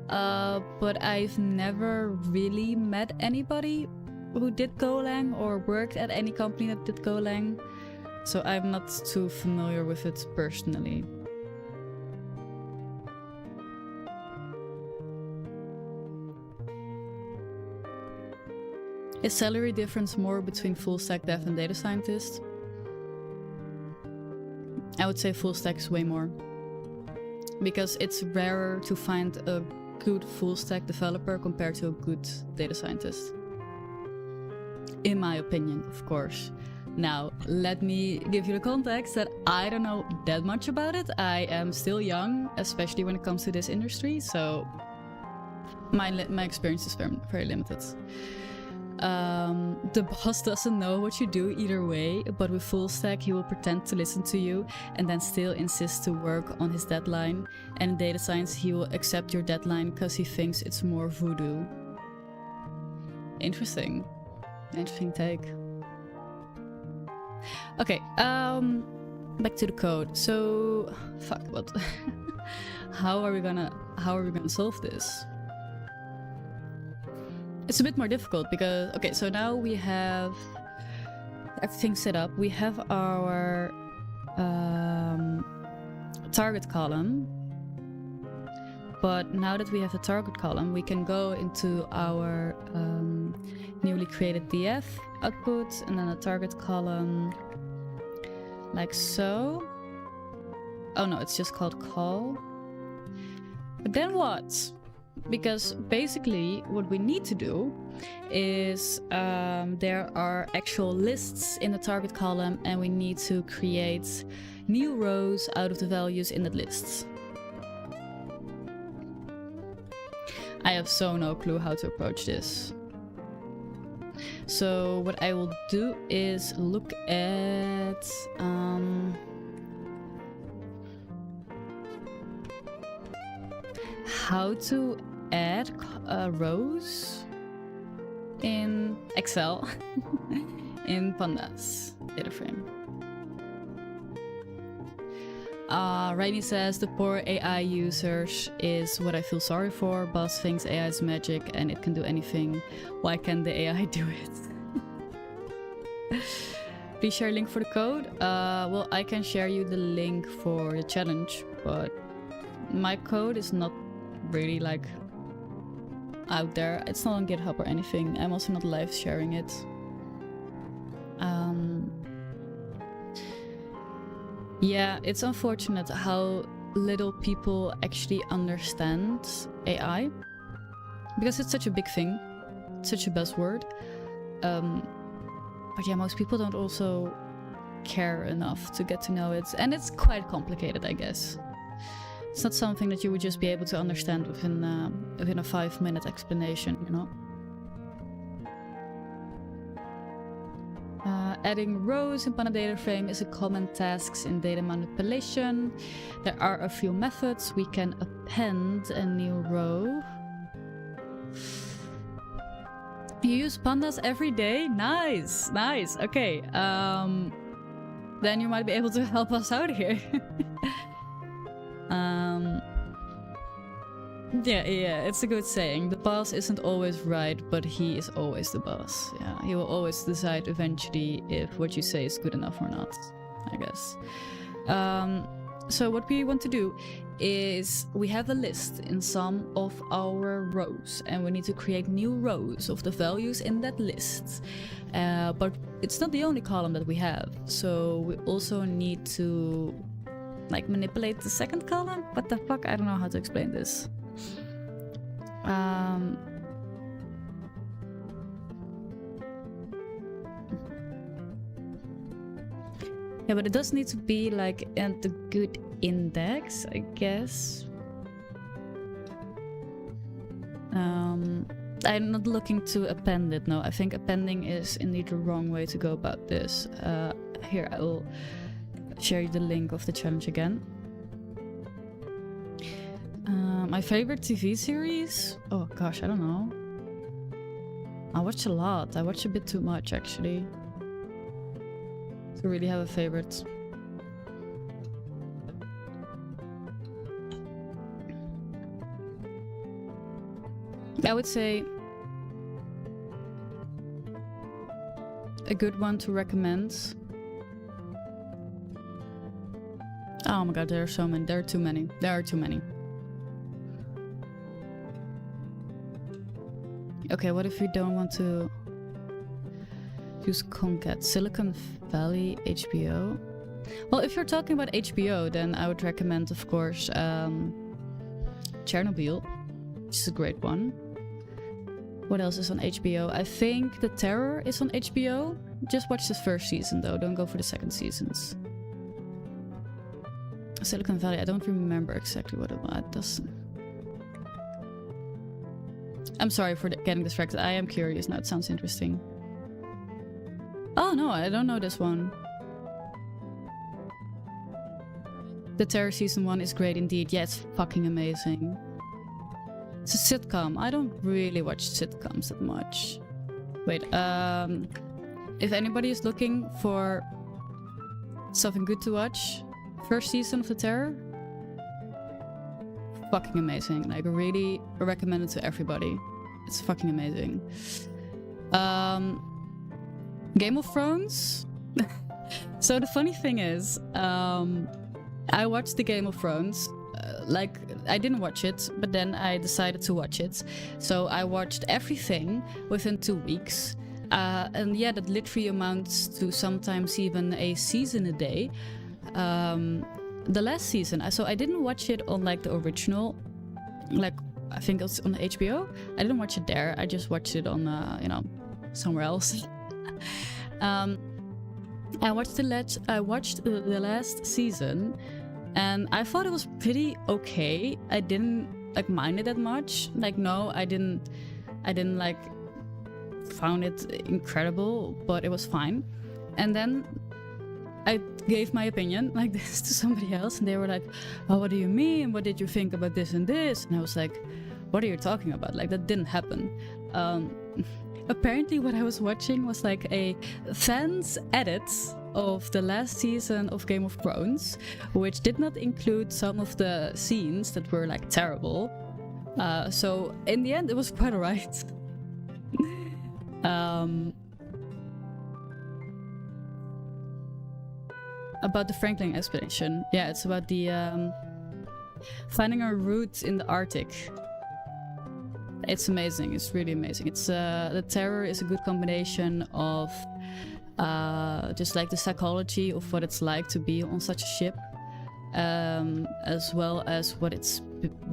but I've never really met anybody who did Golang or worked at any company that did Golang, so I'm not too familiar with it personally. Is salary difference more between full stack dev and data scientist? I would say full stack is way more, because it's rarer to find a good full stack developer compared to a good data scientist. In my opinion, of course. Now, let me give you the context that I don't know that much about it. I am still young, especially when it comes to this industry, so my experience is very limited. The boss doesn't know what you do either way, but with full stack he will pretend to listen to you and then still insist to work on his deadline, and in data science he will accept your deadline because he thinks it's more voodoo. Interesting take. Okay, back to the code. So fuck, what? how are we gonna solve this? It's a bit more difficult because, okay, so now we have everything set up. We have our target column, but now that we have the target column, we can go into our newly created df output and then a target column like so. Oh no, it's just called call. But then what? Because basically what we need to do is there are actual lists in the target column, and we need to create new rows out of the values in the lists. I have so no clue how to approach this. So what I will do is look at how to add rows in Excel in Pandas data frame. Rainy says the poor AI users is what I feel sorry for. Boss thinks AI is magic and it can do anything. Why can't the AI do it? Please share a link for the code. Well, I can share you the link for the challenge, but my code is not really like out there. It's not on GitHub or anything. I'm also not live sharing it. Yeah, it's unfortunate how little people actually understand AI, because it's such a big thing, such a buzzword. But yeah, most people don't also care enough to get to know it, and it's quite complicated, I guess. It's not something that you would just be able to understand within a 5-minute explanation, you know? Adding rows in Pandas data frame is a common task in data manipulation. There are a few methods. We can append a new row. You use Pandas every day? Nice, nice. Okay, then you might be able to help us out here. Yeah, it's a good saying. The boss isn't always right, but he is always the boss. Yeah, he will always decide eventually if what you say is good enough or not, I guess. So what we want to do is we have a list in some of our rows, and we need to create new rows of the values in that list. But it's not the only column that we have, so we also need to like manipulate the second column. What the fuck? I don't know how to explain this. Yeah, but it does need to be like at the good index, I guess. I'm not looking to append it, no. I think appending is indeed the wrong way to go about this. Here, I will share you the link of the challenge again. My favorite TV series? Oh gosh, I don't know. I watch a lot. I watch a bit too much, actually, to really have a favorite. I would say a good one to recommend. Oh my god, there are so many. There are too many. There are too many. Okay, what if we don't want to use Concat? Silicon Valley, HBO? Well, if you're talking about HBO, then I would recommend, of course, Chernobyl, which is a great one. What else is on HBO? I think The Terror is on HBO. Just watch the first season, though. Don't go for the second seasons. Silicon Valley, I don't remember exactly what it was. I'm sorry for getting distracted. I am curious now. It sounds interesting. Oh no, I don't know this one. The Terror season 1 is great indeed. Yeah, it's fucking amazing. It's a sitcom. I don't really watch sitcoms that much. Wait, if anybody is looking for something good to watch, first season of The Terror, fucking amazing. Like, really recommend it to everybody. It's fucking amazing. Game of Thrones. So the funny thing is, I watched the Game of Thrones. Like, I didn't watch it, but then I decided to watch it. So I watched everything within 2 weeks. And yeah, that literally amounts to sometimes even a season a day. The last season, so I didn't watch it on like the original, like I think it was on HBO. I didn't watch it there. I just watched it on, you know, somewhere else. I watched the last season, and I thought it was pretty okay. I didn't like mind it that much. Like, no, I didn't like found it incredible, but it was fine. And then I gave my opinion like this to somebody else, and they were like, "Oh, what do you mean? What did you think about this and this?" And I was like, "What are you talking about? Like that didn't happen." Apparently, what I was watching was like a fans edit of the last season of Game of Thrones, which did not include some of the scenes that were like terrible. So in the end, it was quite alright. About the Franklin expedition, yeah, it's about the finding our roots in the Arctic. It's amazing. It's really amazing. It's the Terror is a good combination of just like the psychology of what it's like to be on such a ship, as well as what it's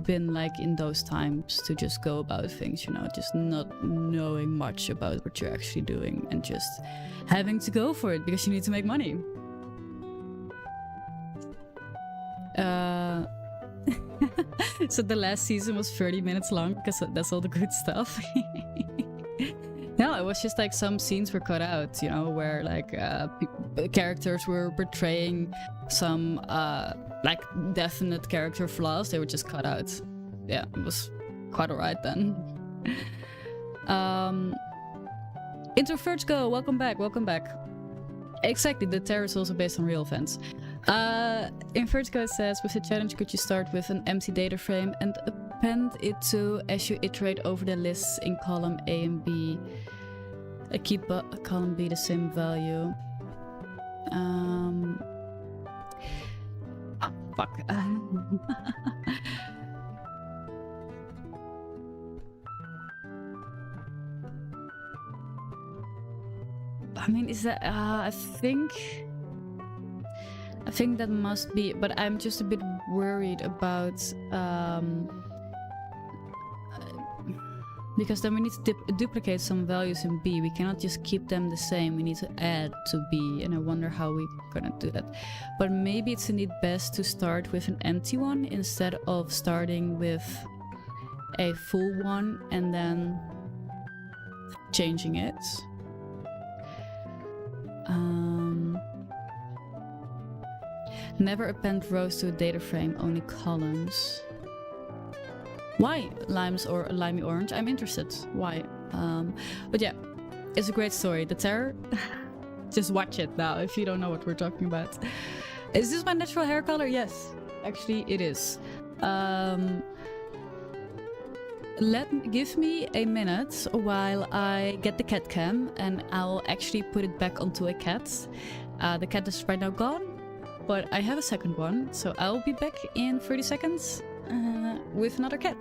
been like in those times to just go about things, you know, just not knowing much about what you're actually doing and just having to go for it because you need to make money. So the last season was 30 minutes long because that's all the good stuff. No, it was just like some scenes were cut out, you know, where like characters were portraying some like definite character flaws. They were just cut out. Yeah, it was quite alright then. Introverts go, welcome back, welcome back. Exactly, the Terror is also based on real events. Invertigo says, with the challenge, could you start with an empty data frame and append it to as you iterate over the lists in column A and B? Keep column B the same value. Fuck. I mean, is that? I think that must be, but I'm just a bit worried about because then we need to duplicate some values in B. We cannot just keep them the same. We need to add to B, and I wonder how we're gonna do that. But maybe it's indeed best to start with an empty one instead of starting with a full one and then changing it. Never append rows to a data frame, only columns. Why limes or limey orange? I'm interested. Why? But yeah, it's a great story. The Terror. Just watch it now if you don't know what we're talking about. Is this my natural hair color? Yes, actually it is. Give me a minute while I get the cat cam and I'll actually put it back onto a cat. The cat is right now gone, but I have a second one, so I'll be back in 30 seconds with another cat.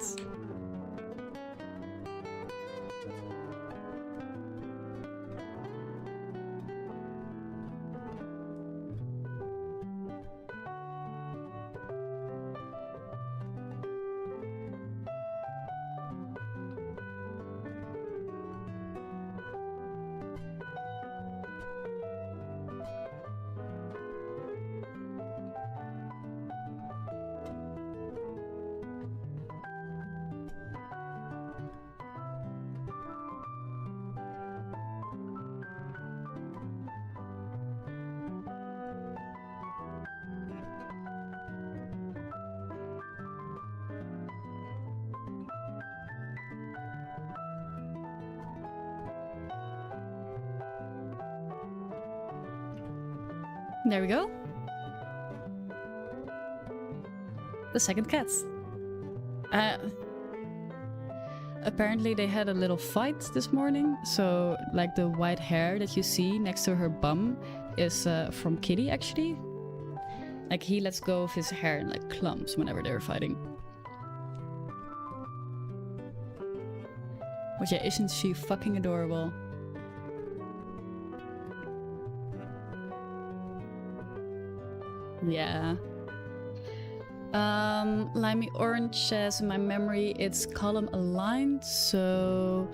There we go. The second cat. Apparently they had a little fight this morning, so like the white hair that you see next to her bum is from Kitty actually. Like he lets go of his hair in like clumps whenever they're fighting. But yeah, isn't she fucking adorable? Yeah. Limey orange says in my memory it's column aligned, so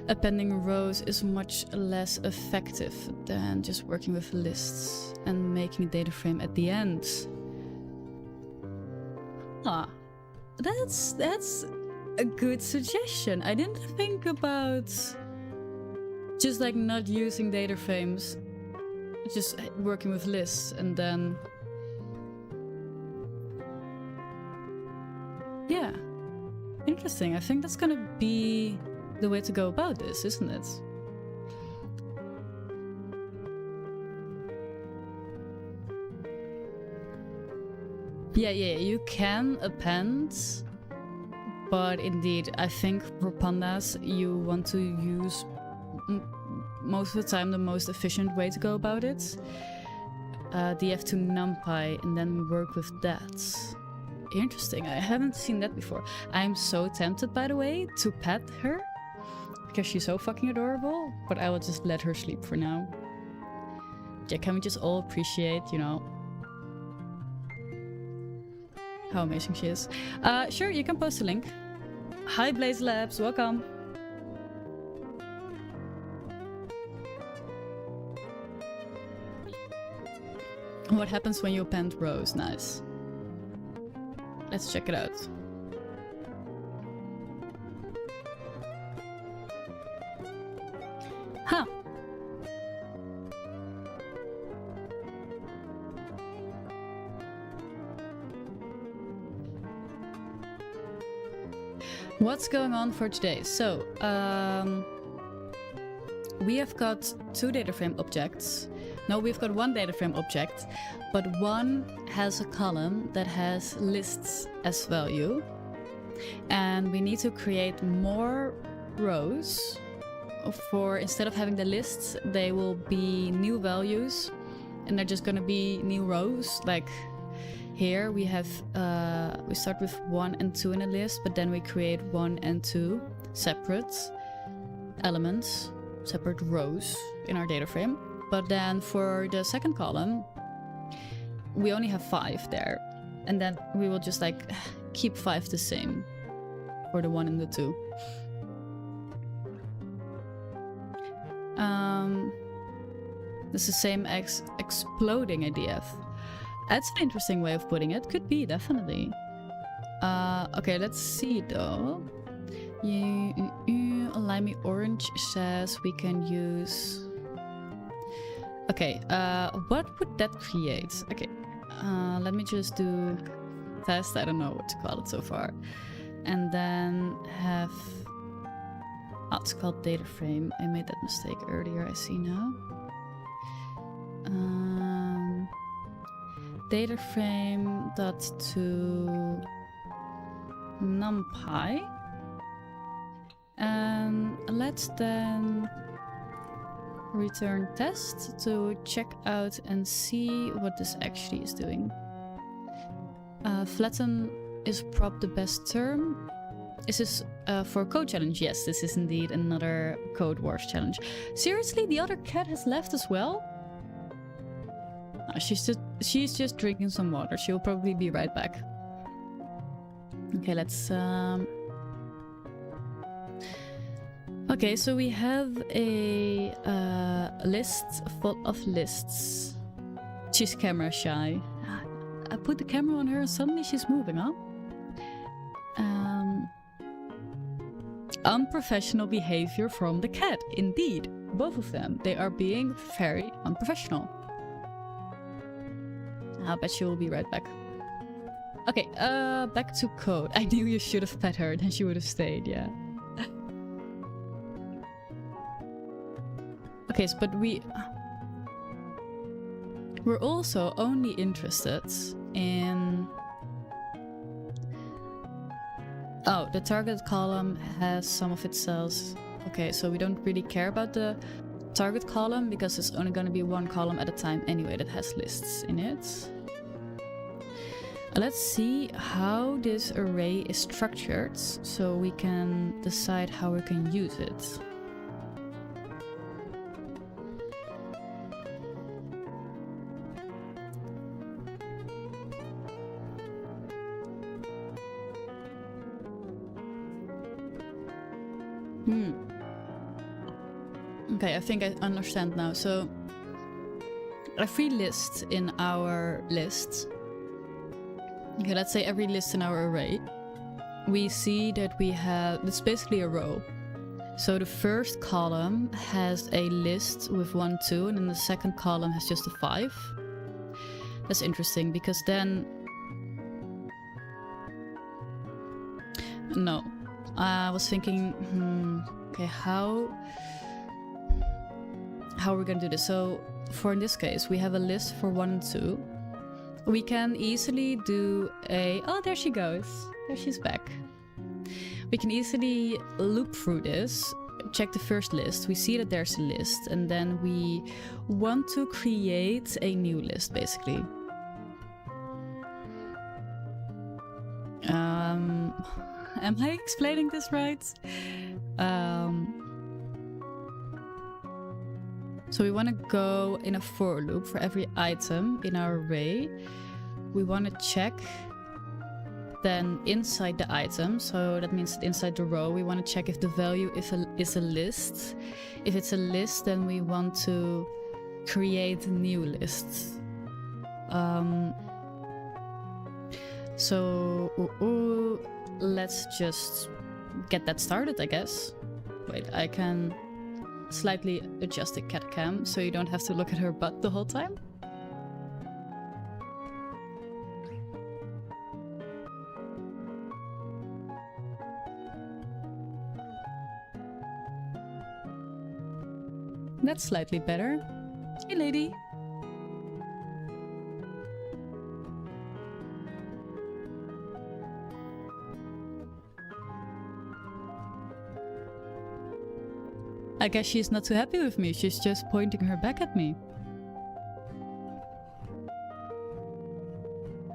appending rows is much less effective than just working with lists and making a data frame at the end. Ah, that's a good suggestion. I didn't think about just like not using data frames. just working with lists and then... Yeah. Interesting. I think that's gonna be the way to go about this, isn't it? Yeah, you can append, but indeed, I think for pandas, you want to use most of the time the most efficient way to go about it. df to numpy, and then work with that. Interesting, I haven't seen that before. I'm so tempted, by the way, to pet her, because she's so fucking adorable, but I will just let her sleep for now. Yeah, can we just all appreciate, you know, how amazing she is. Sure, you can post a link. Hi Blaze Labs, welcome. What happens when you append rows? Nice. Let's check it out. Huh. What's going on for today? So, we have got two data frame objects. No, we've got one data frame object, but one has a column that has lists as value. And we need to create more rows for, instead of having the lists, they will be new values and they're just gonna be new rows. Like here we have, we start with 1 and 2 in a list, but then we create 1 and 2 separate elements, separate rows in our data frame. But then for the second column, we only have 5 there. And then we will just like keep 5 the same for the 1 and the 2. It's the same as exploding a DF. That's an interesting way of putting it. Could be, definitely. Okay, let's see though. Limey Orange says we can use... Okay, what would that create? Okay, let me just do test. I don't know what to call it so far. And then have... Oh, it's called data frame. I made that mistake earlier, I see now. Data frame dot to numpy. And let's then return test to check out and see what this actually is doing. Flatten is prob the best term. Is this for code challenge? Yes, this is indeed another Code Wars challenge. Seriously, the other cat has left as well? She's just drinking some water. She'll probably be right back. Okay, let's... Okay, so we have a list full of lists. She's camera shy. I put the camera on her and suddenly she's moving, huh? Unprofessional behavior from the cat. Indeed, both of them. They are being very unprofessional. I bet she will be right back. Okay, back to code. I knew you should have pet her, then she would have stayed, yeah. Okay, so, but we're also only interested in... Oh, the target column has some of its cells. Okay, so we don't really care about the target column because it's only going to be one column at a time anyway that has lists in it. Let's see how this array is structured so we can decide how we can use it. Okay, I think I understand now. So, every list in our list, okay, let's say every list in our array, we see that we have, it's basically a row. So the first column has a list with 1, 2, and then the second column has just a 5. That's interesting because then... No. I was thinking, okay, how are we gonna do this? So for in this case, we have a list for 1 and 2. We can easily do a... Oh, there she goes. There she's back. We can easily loop through this, check the first list. We see that there's a list, and then we want to create a new list, basically. Am I explaining this right? So we want to go in a for loop for every item in our array. We want to check then inside the item, so that means that inside the row we want to check if the value is a list. If it's a list, then we want to create new lists. So let's just get that started, I guess. Wait, I can slightly adjust the cat cam so you don't have to look at her butt the whole time. That's slightly better. Hey, lady. I guess she's not too happy with me. She's just pointing her back at me.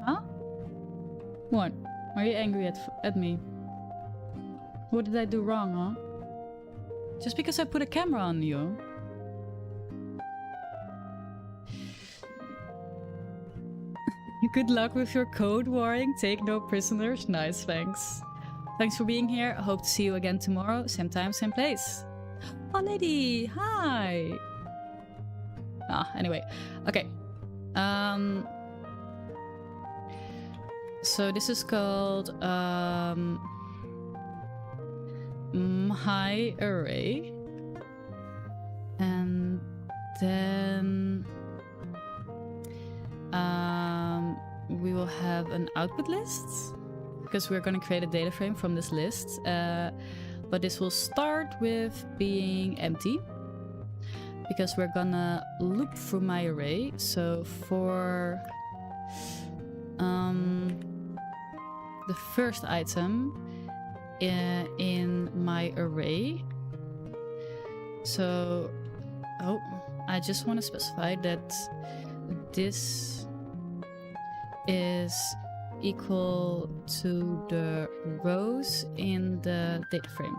Huh? What? Are you angry at me? What did I do wrong, huh? Just because I put a camera on you? Good luck with your code warring. Take no prisoners. Nice, thanks. Thanks for being here. I hope to see you again tomorrow. Same time, same place. Oh, lady. Hi. Anyway. Okay. So this is called my array. And then we will have an output list because we're going to create a data frame from this list. But this will start with being empty because we're gonna loop through my array. So for the first item in my array, so I just want to specify that this is equal to the rows in the data frame,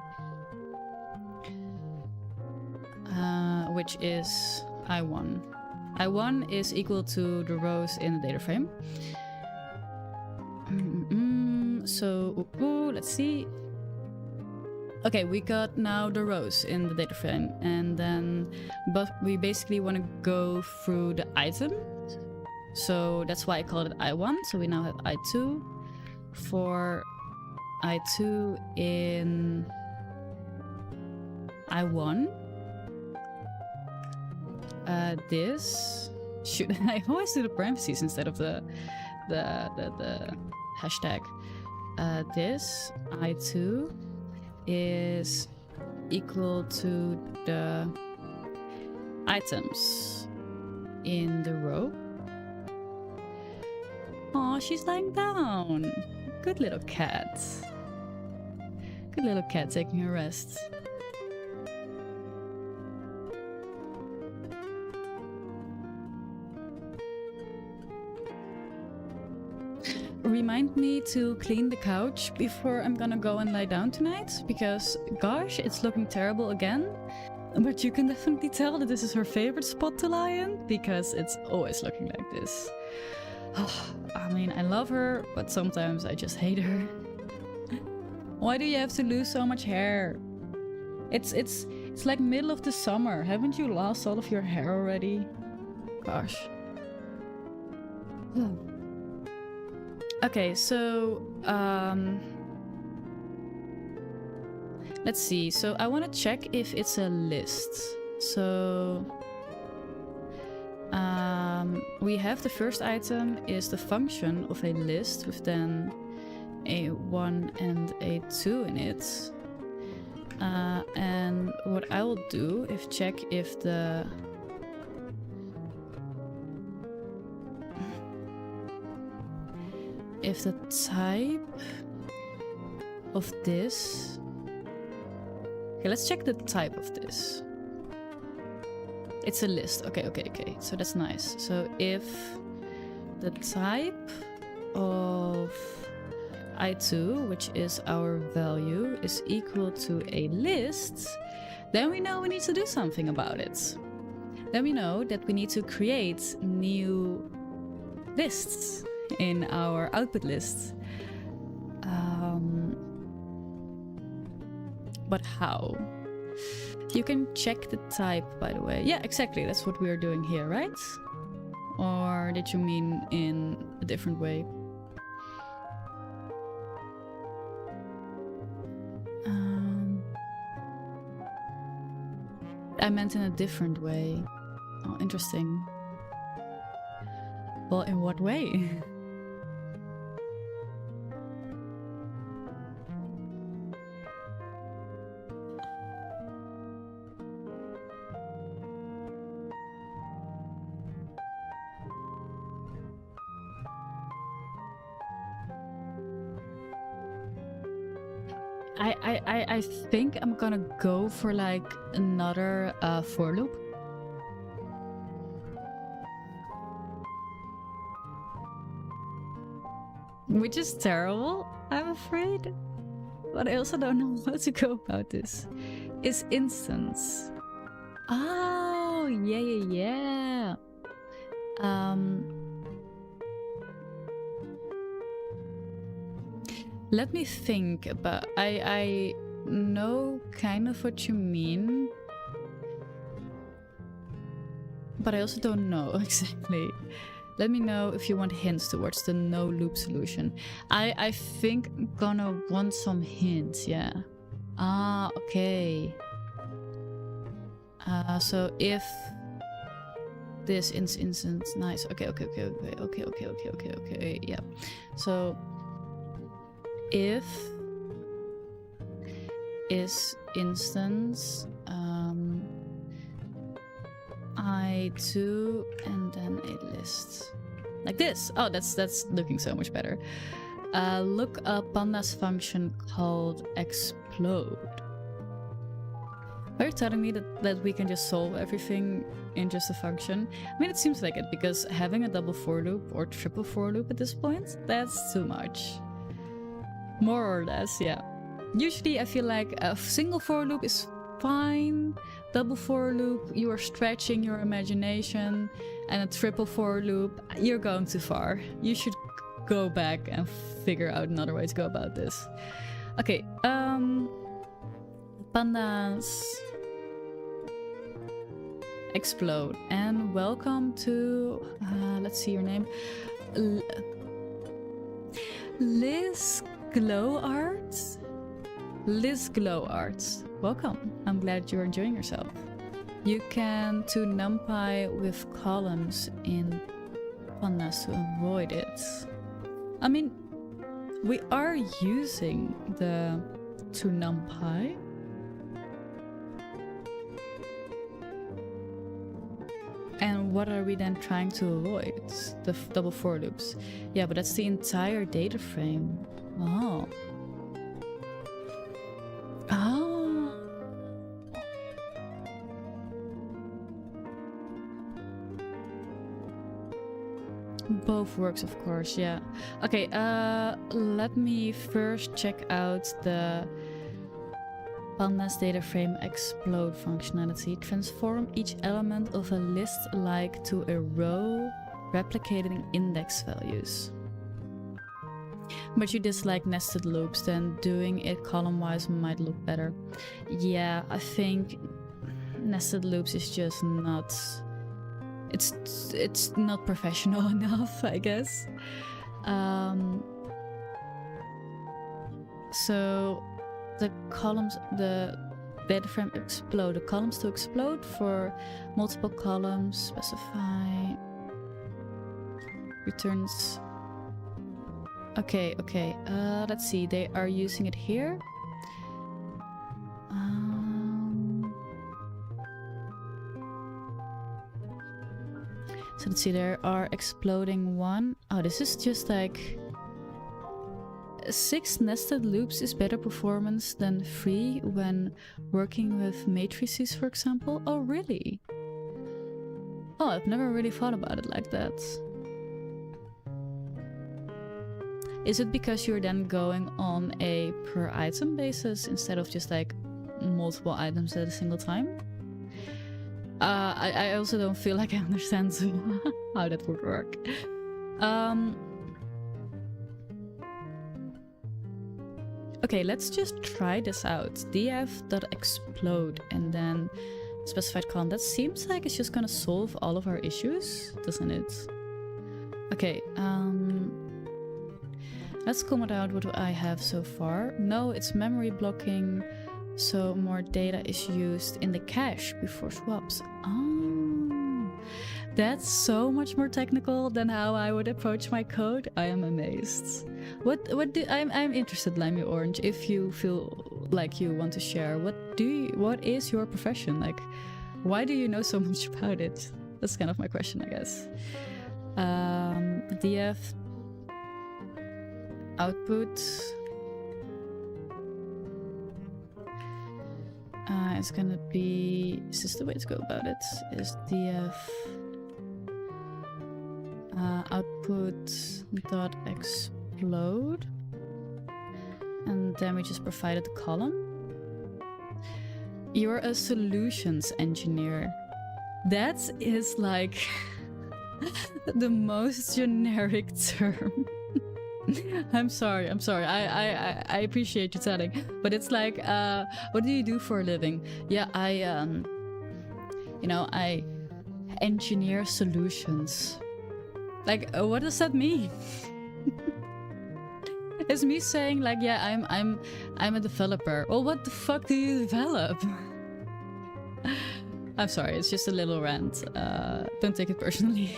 which is I1. I1 is equal to the rows in the data frame. So let's see. Okay, we got now the rows in the data frame, and then but we basically want to go through the item. So that's why I called it I1. So we now have I2 for I2 in I1. This should I always do the parentheses instead of the hashtag. This I2 is equal to the items in the row. Aw, she's lying down. Good little cat. Good little cat taking her rest. Remind me to clean the couch before I'm gonna go and lie down tonight, because gosh, it's looking terrible again. But you can definitely tell that this is her favorite spot to lie in, because it's always looking like this. I mean, I love her, but sometimes I just hate her. Why do you have to lose so much hair? It's like middle of the summer. Haven't you lost all of your hair already? Gosh. Okay, so let's see. So I want to check if it's a list. So we have the first item is the function of a list with then a 1 and a 2 in it. And what I will do is check if the type of this. Okay, let's check the type of this. It's a list. Okay. So that's nice. So if the type of I2, which is our value, is equal to a list, then we know we need to do something about it. Then we know that we need to create new lists in our output list. But how? You can check the type, by the way. Yeah, exactly. That's what we're doing here, right? Or did you mean in a different way? I meant in a different way. Oh, interesting. Well, in what way? I think I'm gonna go for like another for loop. Which is terrible, I'm afraid. But I also don't know how to go about this. Is instance. Oh, yeah. Let me think about. I know kind of what you mean, but I also don't know exactly. Let me know if you want hints towards the no loop solution. I think I'm gonna want some hints, yeah. Ah, okay. So if this instance, nice. Okay, yeah. So if is instance I2 and then a list like this. Oh, that's looking so much better. Look up pandas function called explode. Are you telling me that we can just solve everything in just a function? I mean, it seems like it, because having a double for loop or triple for loop at this point, that's too much. More or less, yeah. Usually I feel like a single for loop is fine. Double for loop, you are stretching your imagination. And a triple for loop, you're going too far. You should go back and figure out another way to go about this. Okay, pandas explode. And welcome to, let's see your name. Liz Glow Arts? Liz Glow Arts. Welcome. I'm glad you're enjoying yourself. You can to NumPy with columns in pandas to avoid it. I mean, we are using the to NumPy. And what are we then trying to avoid? The double for loops. Yeah, but that's the entire data frame. Oh. Oh. Both works, of course, yeah. Okay, let me first check out the pandas data frame explode functionality. Transform each element of a list like to a row, replicating index values. But you dislike nested loops, then doing it column-wise might look better. Yeah, I think nested loops is just not... It's not professional enough, I guess. So the columns, the data frame explode. The columns to explode for multiple columns. Specify returns. Okay. Let's see. They are using it here. So let's see. There are exploding one. Oh, this is just like 6 nested loops is better performance than 3 when working with matrices, for example. Oh, really? Oh, I've never really thought about it like that. Is it because you're then going on a per item basis instead of just like multiple items at a single time? I also don't feel like I understand how that would work. Okay, let's just try this out. df.explode and then specified column. That seems like it's just gonna solve all of our issues, doesn't it? Okay, let's comment out what I have so far. No, it's memory blocking, so more data is used in the cache before swaps. Oh, that's so much more technical than how I would approach my code. I am amazed. I'm interested, Limey Orange, if you feel like you want to share. What is your profession? Like, why do you know so much about it? That's kind of my question, I guess. df output is gonna be, is this the way to go about it? Is df output dot explode, and then we just provided the column. You're a solutions engineer. That is like the most generic term. I'm sorry. I appreciate you telling, but it's like, what do you do for a living? Yeah, I engineer solutions. Like, what does that mean? It's me saying like, yeah, I'm a developer. Well, what the fuck do you develop? I'm sorry, it's just a little rant. Don't take it personally.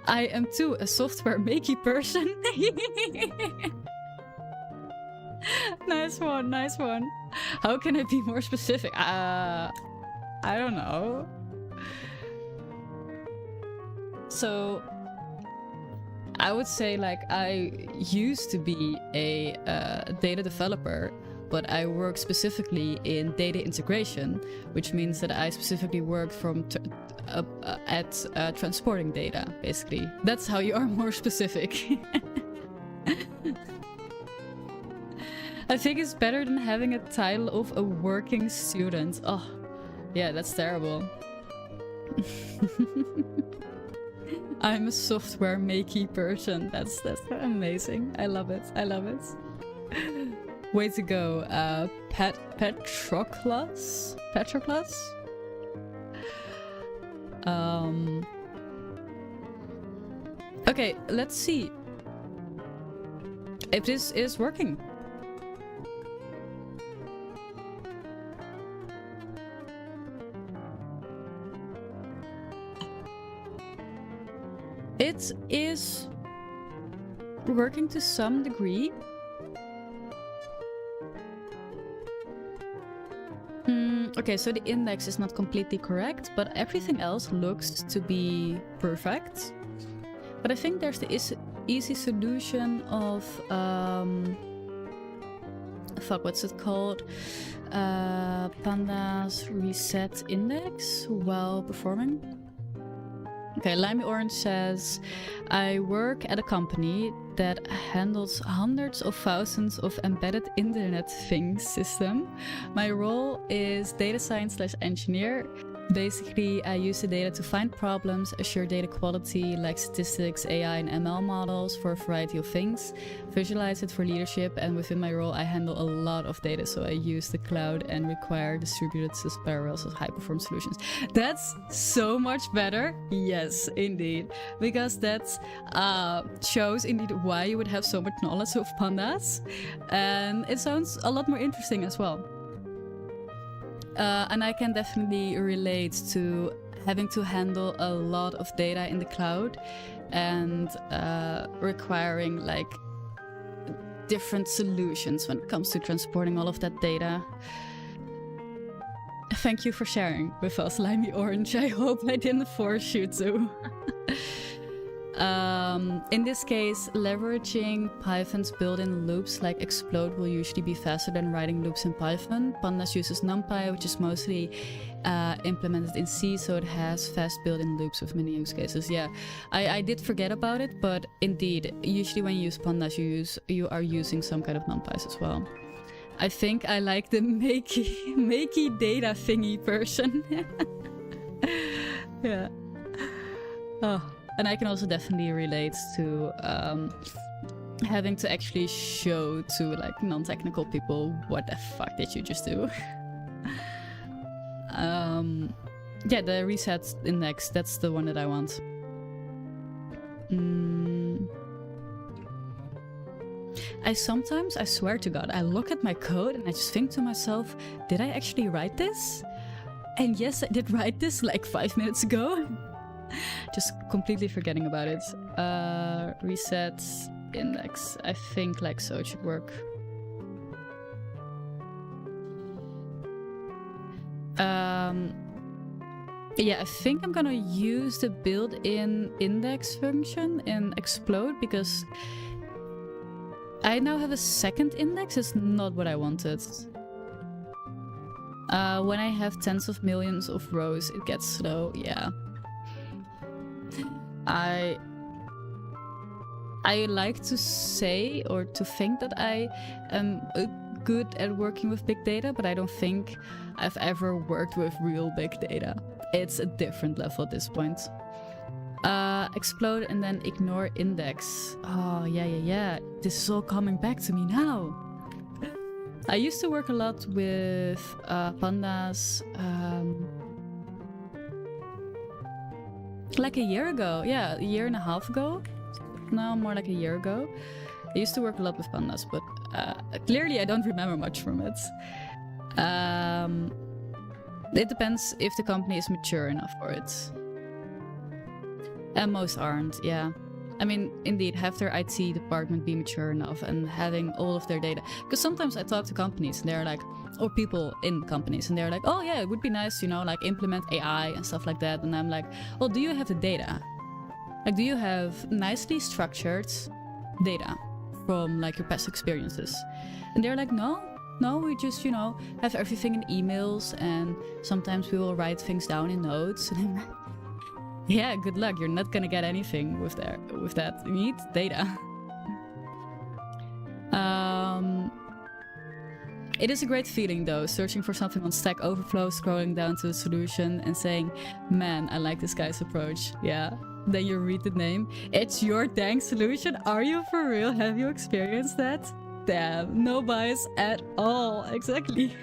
I am too a software makey person. Nice one. How can I be more specific? I don't know. So I would say like I used to be a data developer, but I work specifically in data integration, which means that I specifically work from at transporting data, basically. That's how you are more specific. I think it's better than having a title of a working student. Oh, yeah, that's terrible. I'm a software makey person. That's amazing. I love it. Way to go, Patroclus? Okay, let's see if this is working. It is working to some degree. Okay, so the index is not completely correct, but everything else looks to be perfect. But I think there's the easy solution of fuck, what's it called? Pandas reset index while performing. Okay, Limey Orange says, I work at a company that handles hundreds of thousands of embedded Internet Things system. My role is data science / engineer. Basically, I use the data to find problems, assure data quality like statistics, AI, and ML models for a variety of things, visualize it for leadership, and within my role, I handle a lot of data. So I use the cloud and require distributed parallels of high-performance solutions. That's so much better. Yes, indeed. Because that shows indeed why you would have so much knowledge of pandas. And it sounds a lot more interesting as well. And I can definitely relate to having to handle a lot of data in the cloud and requiring like different solutions when it comes to transporting all of that data. Thank you for sharing with us, Limey Orange. I hope I didn't force you to. In this case, leveraging Python's built-in loops like Explode will usually be faster than writing loops in Python. Pandas uses NumPy, which is mostly implemented in C, so it has fast built-in loops with many use cases. Yeah, I did forget about it, but indeed, usually when you use Pandas, you are using some kind of NumPys as well. I think I like the makey data thingy person. Yeah. Oh. And I can also definitely relate to having to actually show to like non-technical people what the fuck did you just do. Yeah, the reset index, that's the one that I want. I swear to God, I look at my code and I just think to myself, did I actually write this? And yes, I did write this like 5 minutes ago. Just completely forgetting about it. Reset index. I think like so it should work. Yeah, I think I'm gonna use the built-in index function in Explode because I now have a second index. It's not what I wanted. When I have tens of millions of rows, it gets slow. Yeah. I like to say or to think that I am good at working with big data, but I don't think I've ever worked with real big data. It's a different level at this point. Explode and then ignore index. Oh, yeah. This is all coming back to me now. I used to work a lot with pandas like a year ago. Yeah, a year and a half ago. No, more like a year ago. I used to work a lot with pandas, but clearly I don't remember much from it. It depends if the company is mature enough for it. And most aren't, yeah. I mean, indeed, have their IT department be mature enough and having all of their data. Because sometimes I talk to companies and they're like, or people in companies, and they're like, oh yeah, it would be nice, you know, like implement AI and stuff like that. And I'm like, well, do you have the data? Like, do you have nicely structured data from like your past experiences? And they're like, no, we just, you know, have everything in emails, and sometimes we will write things down in notes. And I'm like, yeah, good luck. You're not gonna get anything with that. You need data. It is a great feeling though, searching for something on Stack Overflow, scrolling down to the solution and saying, man, I like this guy's approach. Yeah. Then you read the name. It's your dang solution. Are you for real? Have you experienced that? Damn, no bias at all. Exactly.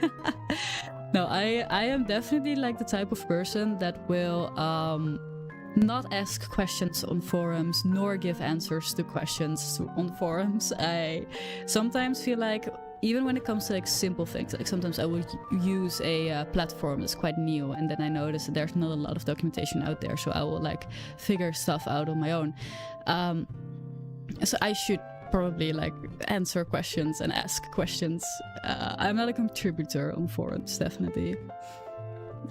No, I am definitely like the type of person that will not ask questions on forums nor give answers to questions on forums. I sometimes feel like, even when it comes to like simple things, like sometimes I will use a platform that's quite new, and then I notice that there's not a lot of documentation out there, so I will like figure stuff out on my own. So I should probably like answer questions and ask questions. I'm not a contributor on forums, definitely.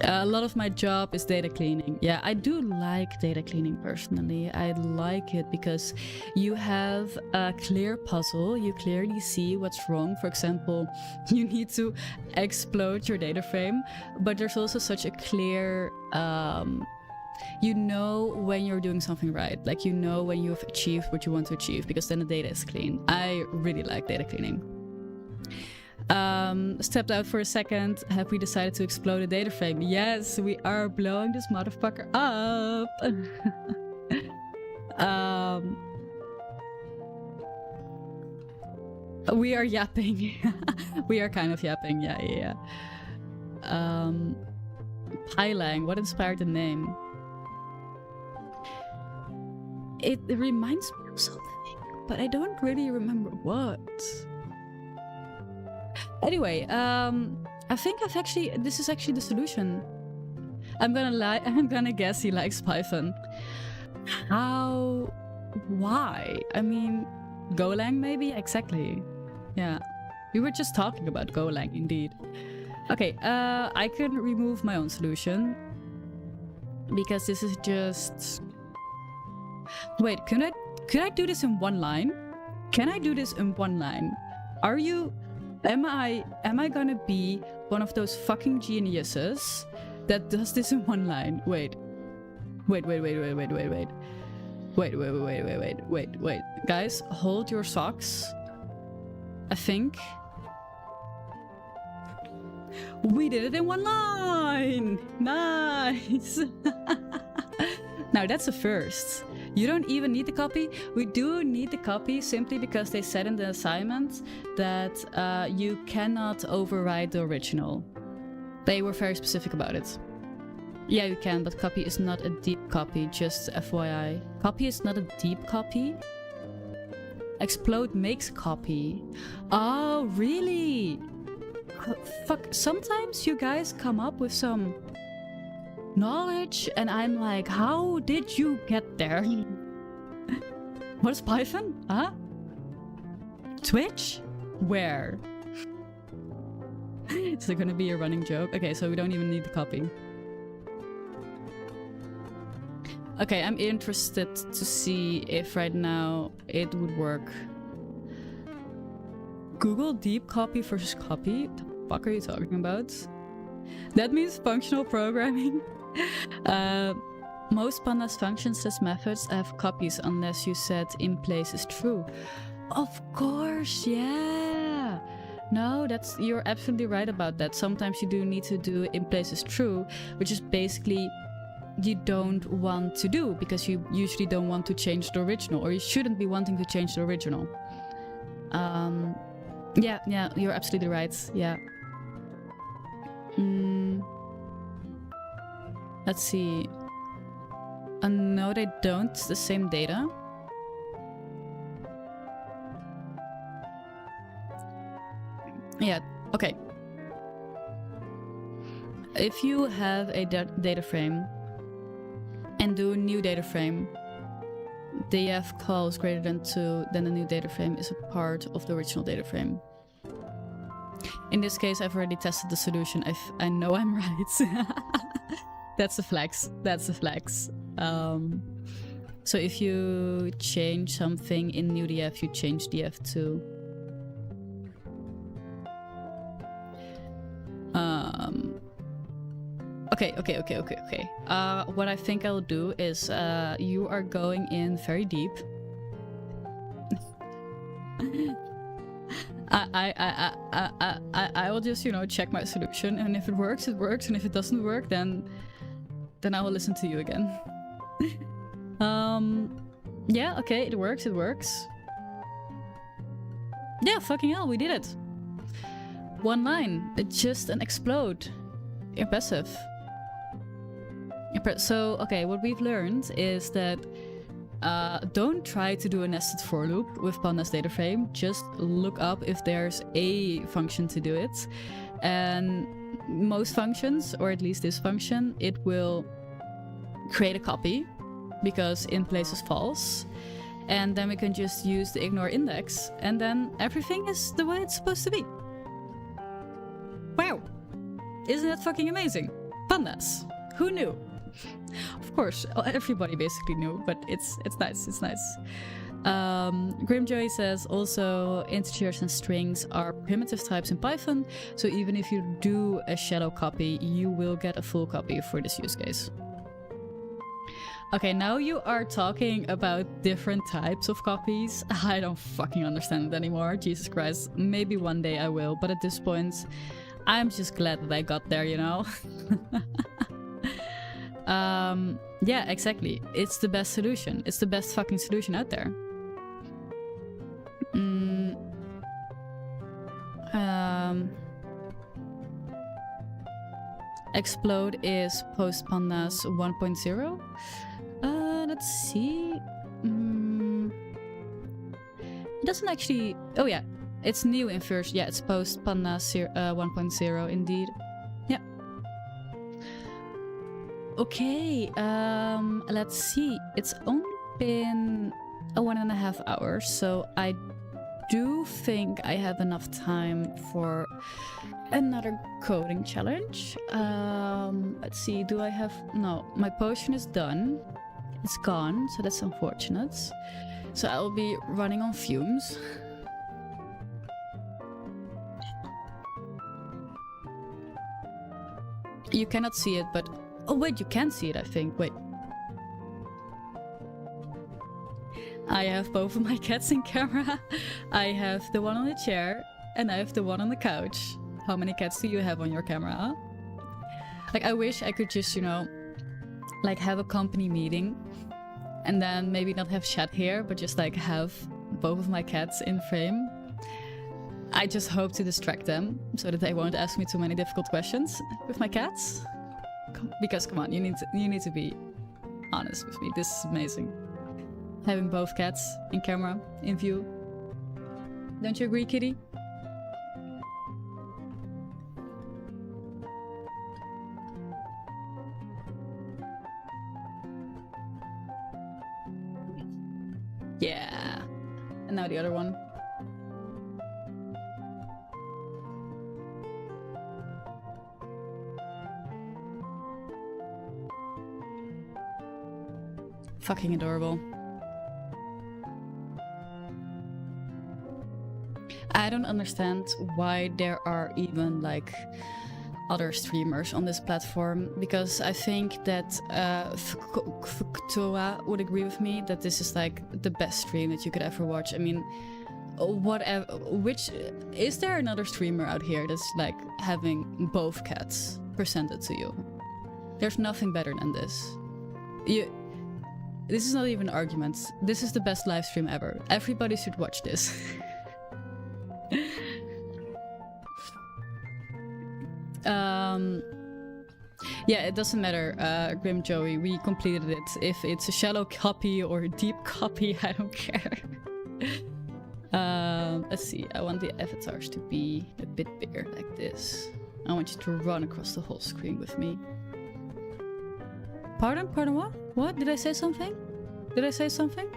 A lot of my job is data cleaning. Yeah, I do like data cleaning personally. I like it because you have a clear puzzle. You clearly see what's wrong. For example, you need to explode your data frame, but there's also such a clear, you know when you're doing something right. Like, you know when you've achieved what you want to achieve, because then the data is clean. I really like data cleaning. Stepped out for a second. Have we decided to explode a data frame? Yes, we are blowing this motherfucker up. We are yapping. We are kind of yapping. Yeah. Pylang, what inspired the name? It reminds me of something, but I don't really remember what. Anyway, I think this is actually the solution. I'm gonna guess he likes Python. How? Why? I mean, Golang maybe? Exactly. Yeah. We were just talking about Golang, indeed. Okay, I can remove my own solution. Because this is just... Wait, could I do this in one line? Can I do this in one line? Am I gonna be one of those fucking geniuses that does this in one line? Wait. Guys, hold your socks. I think we did it in one line. Nice. Now that's a first. You don't even need the copy. We do need the copy simply because they said in the assignment that you cannot override the original. They were very specific about it. Yeah, you can, but copy is not a deep copy, just FYI. Copy is not a deep copy. Explode makes copy. Oh, really? Fuck, sometimes you guys come up with some knowledge and I'm like, how did you get there? What is Python? Huh? Twitch? Where? Is it gonna be a running joke? Okay, so we don't even need the copy. Okay, I'm interested to see if right now it would work. Google deep copy versus copy? What the fuck are you talking about? That means functional programming. Most pandas functions as methods have copies unless you set in place is true. Of course, yeah. No, you're absolutely right about that. Sometimes you do need to do in place is true, which is basically you don't want to do because you usually don't want to change the original, or you shouldn't be wanting to change the original. Yeah, you're absolutely right. Yeah. Let's see. No, they don't. It's the same data. Yeah, okay. If you have a data frame and do a new data frame, df call is greater than 2, then the new data frame is a part of the original data frame. In this case, I've already tested the solution. I know I'm right. That's a flex. That's a flex. So if you change something in new df, you change df too. Okay. What I think I'll do is you are going in very deep. I will just, check my solution, and if it works, it works, and if it doesn't work, then I will listen to you again. Yeah, okay, it works. Yeah, fucking hell, we did it. One line, it's just an explode. Impressive. So, okay, what we've learned is that don't try to do a nested for loop with pandas data frame. Just look up if there's a function to do it. And most functions, or at least this function, it will create a copy because in place is false. And then we can just use the ignore index, and then everything is the way it's supposed to be. Wow! Isn't that fucking amazing? Pandas. Who knew? Of course, everybody basically knew, but it's nice. Grimjoy says also integers and strings are primitive types in Python, so even if you do a shadow copy, you will get a full copy for this use case. Okay, now you are talking about different types of copies. I don't fucking understand it anymore. Jesus Christ. Maybe one day I will, but at this point, I'm just glad that I got there, you know? Yeah, exactly. It's the best solution. It's the best fucking solution out there. Explode is post Pandas 1.0. Let's see. It doesn't actually. Oh yeah, it's new in version. Yeah, it's post Pandas 1.0 indeed. Yeah. Okay. Let's see. It's only been 1.5 hours, so I do think I have enough time for another coding challenge. Let's see, do I have... No, my potion is done. It's gone, so that's unfortunate. So I'll be running on fumes. You cannot see it, but... Oh wait, you can see it, I think. Wait. I have both of my cats in camera. I have the one on the chair, and I have the one on the couch. How many cats do you have on your camera? Like, I wish I could just, you know, like have a company meeting and then maybe not have chat here, but just like have both of my cats in frame. I just hope to distract them so that they won't ask me too many difficult questions with my cats. Because come on, you need to be honest with me. This is amazing. Having both cats in camera, in view. Don't you agree, Kitty? Yeah. And now the other one. Fucking adorable. I don't understand why there are even like other streamers on this platform, because I think that Fuktoa would agree with me that this is like the best stream that you could ever watch. I mean, whatever. Which is there another streamer out here that's like having both cats presented to you? There's nothing better than this. This is not even an argument. This is the best live stream ever. Everybody should watch this. Yeah, it doesn't matter, Grim Joey, we completed it. If it's a shallow copy or a deep copy, I don't care. Let's see, I want the avatars to be a bit bigger, like this. I want you to run across the whole screen with me. Pardon? Pardon what? What? Did I say something? Did I say something?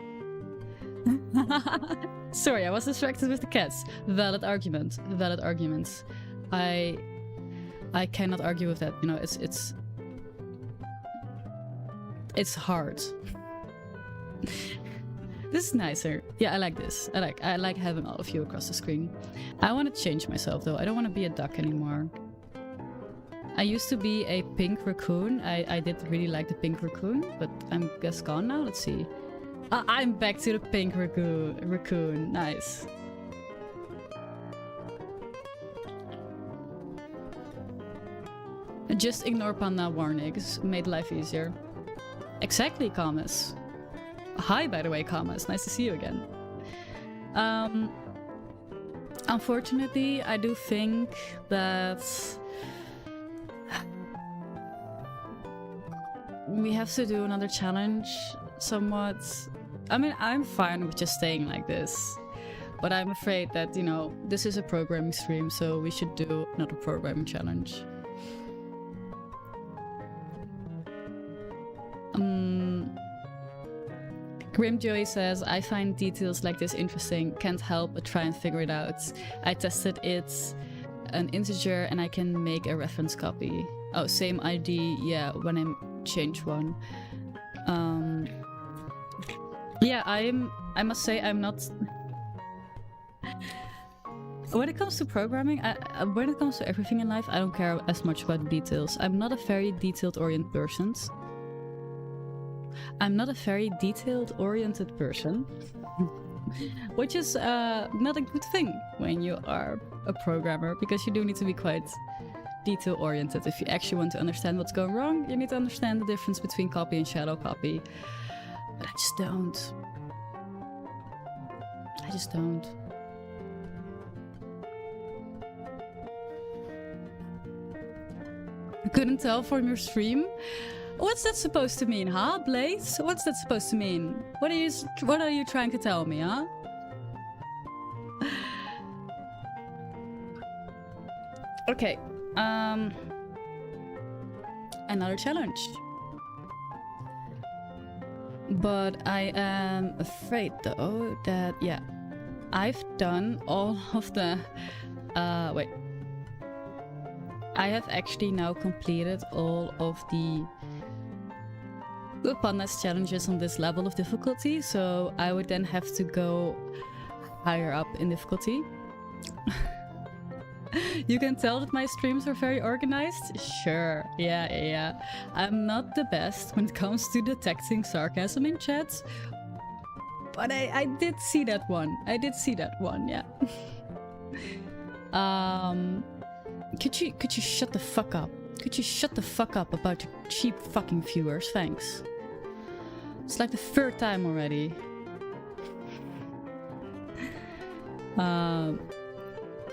Sorry, I was distracted with the cats. Valid argument. Valid arguments. I cannot argue with that. You know, it's hard. This is nicer. Yeah, I like this. I like having all of you across the screen. I want to change myself though. I don't want to be a duck anymore. I used to be a pink raccoon. I did really like the pink raccoon, but I'm guess gone now. Let's see. I'm back to the pink raccoon. Nice. Just ignore panda warnings. Made life easier. Exactly, Kamas. Hi, by the way, Kamas. Nice to see you again. Unfortunately, I do think that we have to do another challenge somewhat. I mean, I'm fine with just staying like this, but I'm afraid that, you know, this is a programming stream, so we should do another programming challenge. Grim Joey says, I find details like this interesting, can't help but try and figure it out. I tested it, an integer, and I can make a reference copy. Oh, same ID, yeah, when I change one. Yeah, I must say I'm not... When it comes to programming, when it comes to everything in life, I don't care as much about details. I'm not a very detailed-oriented person. I'm not a very detailed-oriented person, which is not a good thing when you are a programmer, because you do need to be quite detail-oriented. If you actually want to understand what's going wrong, you need to understand the difference between copy and shadow copy. But I just don't. I just don't. I couldn't tell from your stream. What's that supposed to mean, huh, Blaze? What's that supposed to mean? What are you trying to tell me, huh? Okay. Another challenge. But I am afraid though that, yeah, I've done all of the, wait. I have actually now completed all of the Pandas challenges on this level of difficulty, so I would then have to go higher up in difficulty. You can tell that my streams are very organized? Sure, yeah. I'm not the best when it comes to detecting sarcasm in chats, but I did see that one. Yeah. Could you shut the fuck up? Could you shut the fuck up about your cheap fucking viewers? Thanks. It's like the third time already.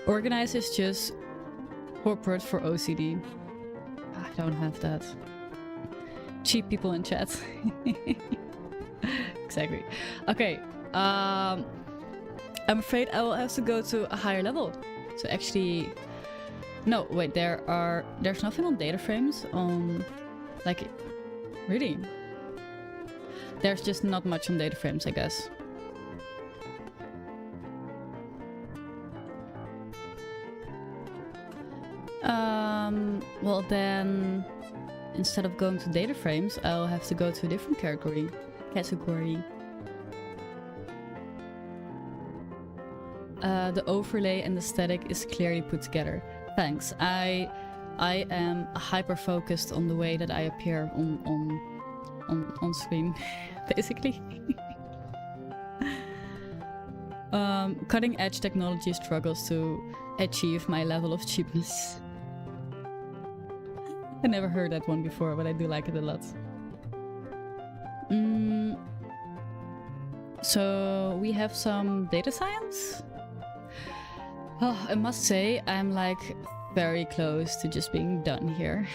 Organize is just corporate for OCD. I don't have that. Cheap people in chat. Exactly. Okay. I'm afraid I will have to go to a higher level. So actually... No, wait, there's nothing on data frames on... Like... Really? There's just not much on data frames, I guess. Well then, instead of going to data frames, I'll have to go to a different category. The overlay and the static is clearly put together. Thanks. I am hyper focused on the way that I appear on screen, basically. Cutting edge technology struggles to achieve my level of cheapness. I never heard that one before, but I do like it a lot. So we have some data science. Oh, I must say, I'm like very close to just being done here.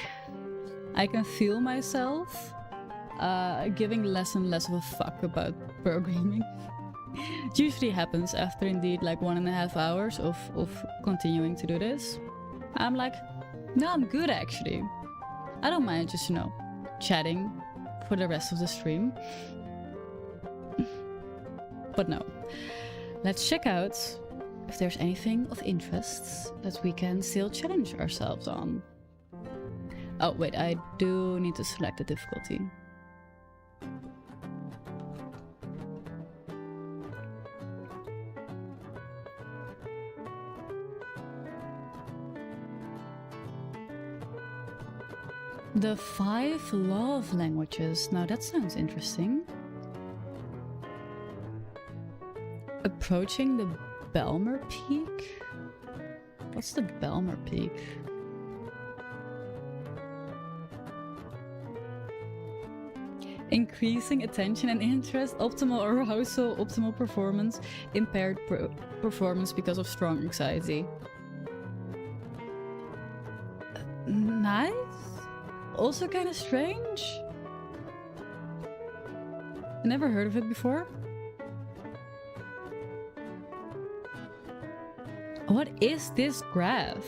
I can feel myself giving less and less of a fuck about programming. It usually happens after indeed like 1.5 hours of continuing to do this. I'm like, no, I'm good actually. I don't mind just, you know, chatting for the rest of the stream. But no. Let's check out if there's anything of interest that we can still challenge ourselves on. Oh, wait, I do need to select the difficulty. The 5 love languages. Now that sounds interesting. Approaching the Belmer Peak? What's the Belmer Peak? Increasing attention and interest, optimal arousal, optimal performance, impaired performance because of strong anxiety. Nice? Also kind of strange. I never heard of it before. What is this graph?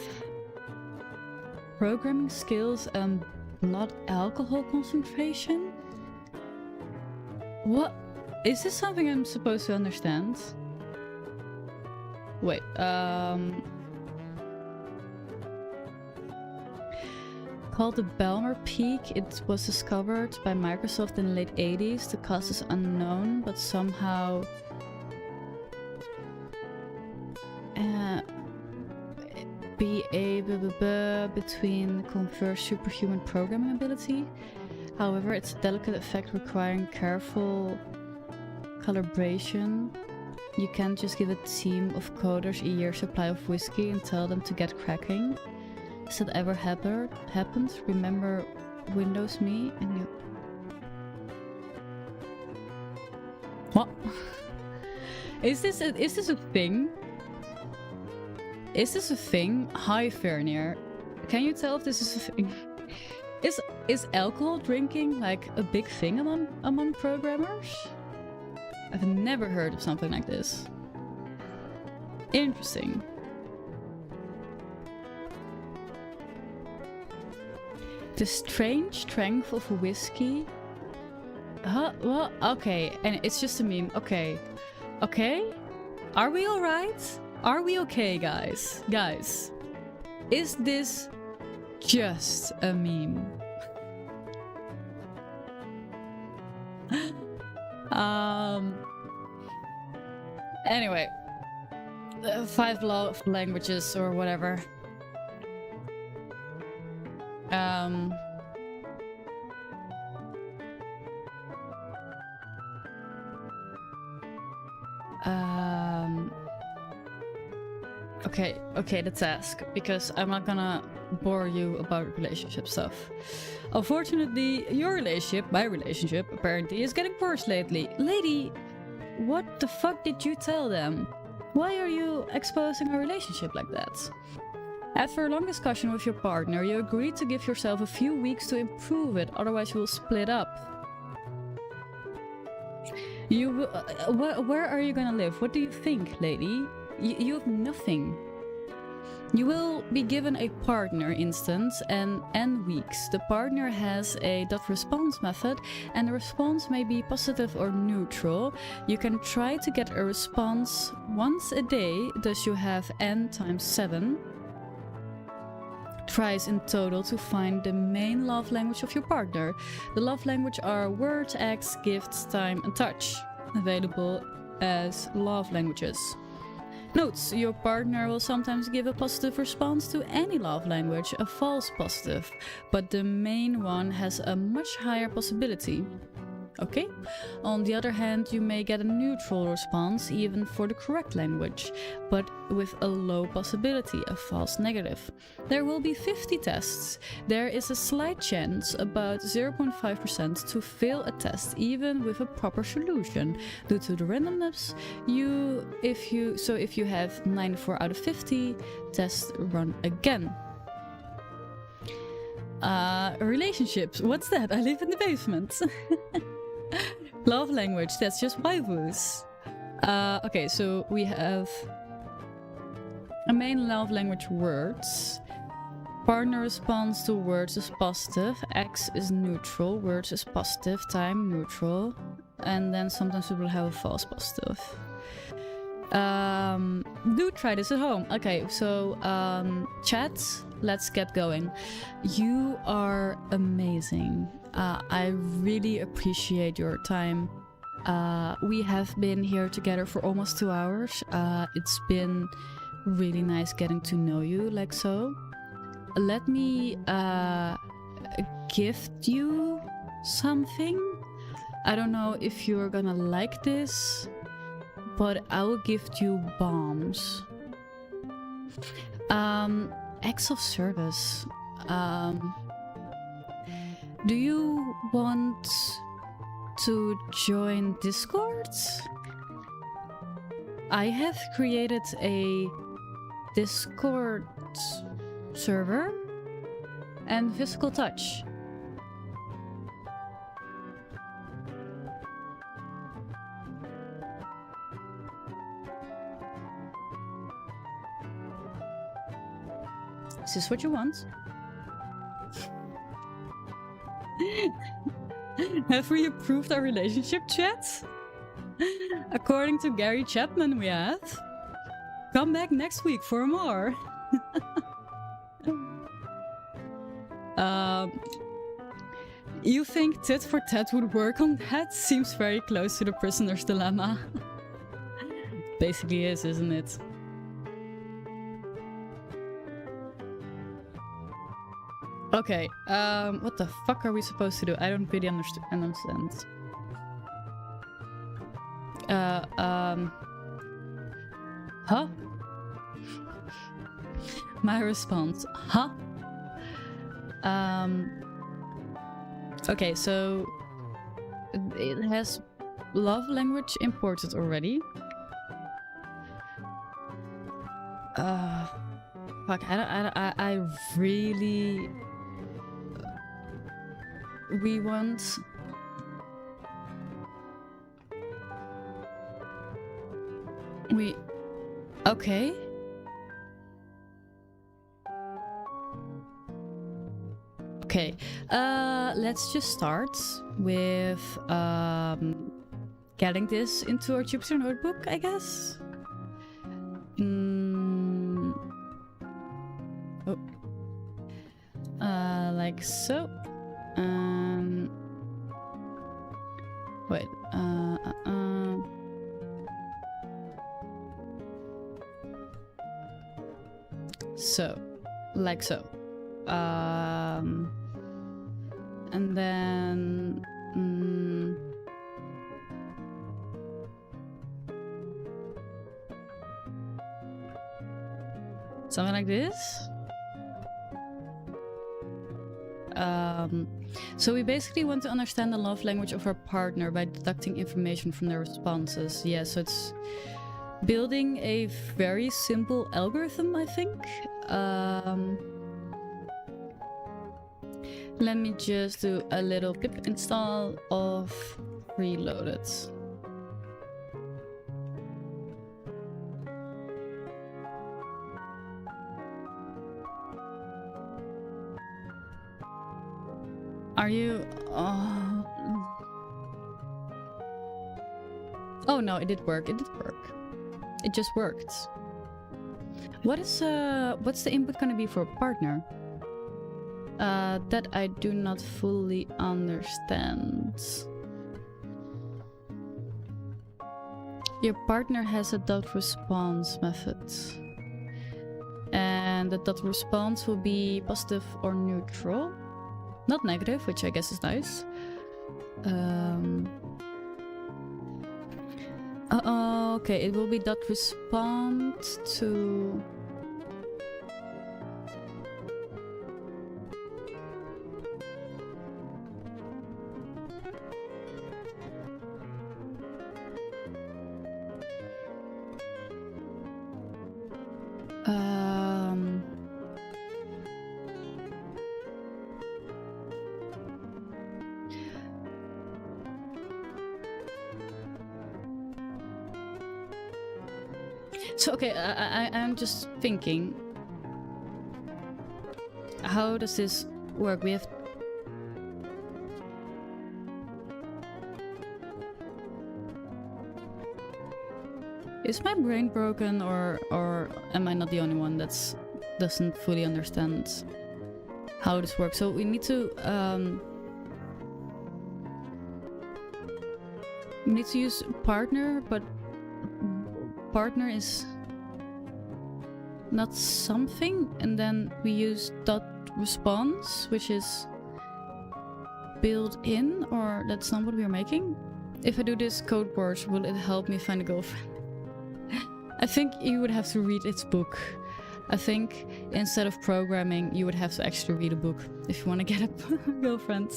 Programming skills and blood alcohol concentration? What? Is this something I'm supposed to understand? Wait, Called the Belmer Peak, it was discovered by Microsoft in the late 80s. The cause is unknown, but somehow BA between converse superhuman programming ability. However, it's a delicate effect requiring careful calibration. You can't just give a team of coders a year's supply of whiskey and tell them to get cracking. Has that ever happened? Remember Windows Me and you... What? Is this a thing? Is this a thing? Hi, Vernier. Can you tell if this is a thing? Is alcohol drinking like a big thing among programmers? I've never heard of something like this. Interesting. The strange strength of whiskey. Huh? Well, okay, and it's just a meme. Okay. Okay? Are we alright? Are we okay, guys? Guys, is this just a meme? Anyway. 5 love languages or whatever. Okay, let's ask, because I'm not gonna bore you about relationship stuff. Unfortunately, your relationship, my relationship, apparently is getting worse lately. Lady, what the fuck did you tell them? Why are you exposing our relationship like that? After a long discussion with your partner, you agreed to give yourself a few weeks to improve it, otherwise you will split up. Where are you gonna live? What do you think, lady? You have nothing. You will be given a partner instance and N weeks. The partner has a .response method and the response may be positive or neutral. You can try to get a response once a day, thus you have N times 7 tries in total to find the main love language of your partner. The love language are words, acts, gifts, time and touch, available as love languages. Notes: your partner will sometimes give a positive response to any love language, a false positive, but the main one has a much higher possibility. Okay? On the other hand, you may get a neutral response even for the correct language, but with a low possibility, a false negative. There will be 50 tests. There is a slight chance, about 0.5%, to fail a test even with a proper solution. Due to the randomness, if you have 94 out of 50, test run again. Relationships. What's that? I live in the basement. Love language, that's just waifus. Okay, so we have a main love language words. Partner response to words is positive, X is neutral, words is positive, time neutral, and then sometimes we will have a false positive. Do try this at home. Okay, so chat, let's get going. You are amazing. I really appreciate your time. We have been here together for almost 2 hours. It's been really nice getting to know you like so. Let me gift you something. I don't know if you're gonna like this, but I will gift you bombs. Acts of service. Do you want to join Discord? I have created a Discord server and physical touch. Is this what you want? Have we approved our relationship, chat? According to Gary Chapman, we have. Come back next week for more. You think tit for tat would work on that? Seems very close to the prisoner's dilemma. Basically is, isn't it? Okay, what the fuck are we supposed to do? I don't really understand. Huh? My response, huh? Okay, so it has love language imported already. Fuck, I really... We want... Okay. Okay, let's just start with getting this into our Jupyter notebook, I guess. Oh. Like so. Wait. So, like so. And then something like this. So we basically want to understand the love language of our partner by deducting information from their responses. Yeah, so it's building a very simple algorithm, I think. Let me just do a little pip install of Reloaded. Are you... Oh no, it did work. It did work. It just worked. What's the input gonna be for a partner? That I do not fully understand. Your partner has a dot response method. And the dot response will be positive or neutral. Not negative, which I guess is nice. Okay, it will be dot respond to... So, okay, I'm just thinking, how does this work? We have... Is my brain broken, or am I not the only one that doesn't fully understand how this works? So we need to use partner, but partner is not something, and then we use dot response, which is built in, or that's not what we're making. If I do this code word, will it help me find a girlfriend? I think you would have to read its book. I think instead of programming, you would have to actually read a book if you want to get a girlfriend.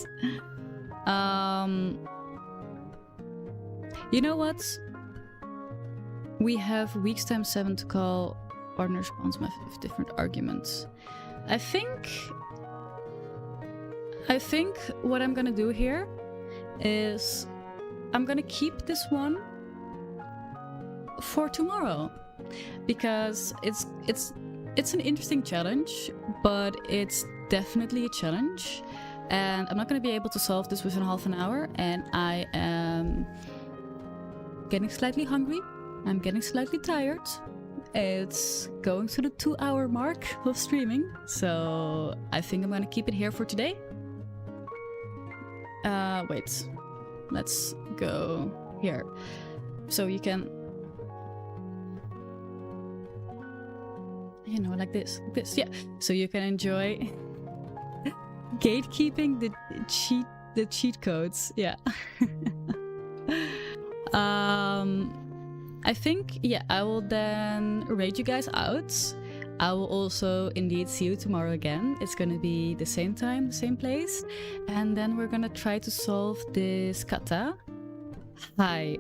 You know what? We have weeks times 7 to call partner response method with different arguments. I think what I'm gonna do here is I'm gonna keep this one for tomorrow, because it's an interesting challenge, but it's definitely a challenge, and I'm not gonna be able to solve this within half an hour, and I am getting slightly hungry. I'm getting slightly tired. It's going to the 2-hour mark of streaming, so I think I'm gonna keep it here for today. Wait. Let's go here. So you can... You know, like this. Yeah. So you can enjoy gatekeeping the cheat codes. Yeah. I think, yeah, I will then raid you guys out. I will also indeed see you tomorrow again. It's gonna be the same time, the same place. And then we're gonna try to solve this kata. Hi,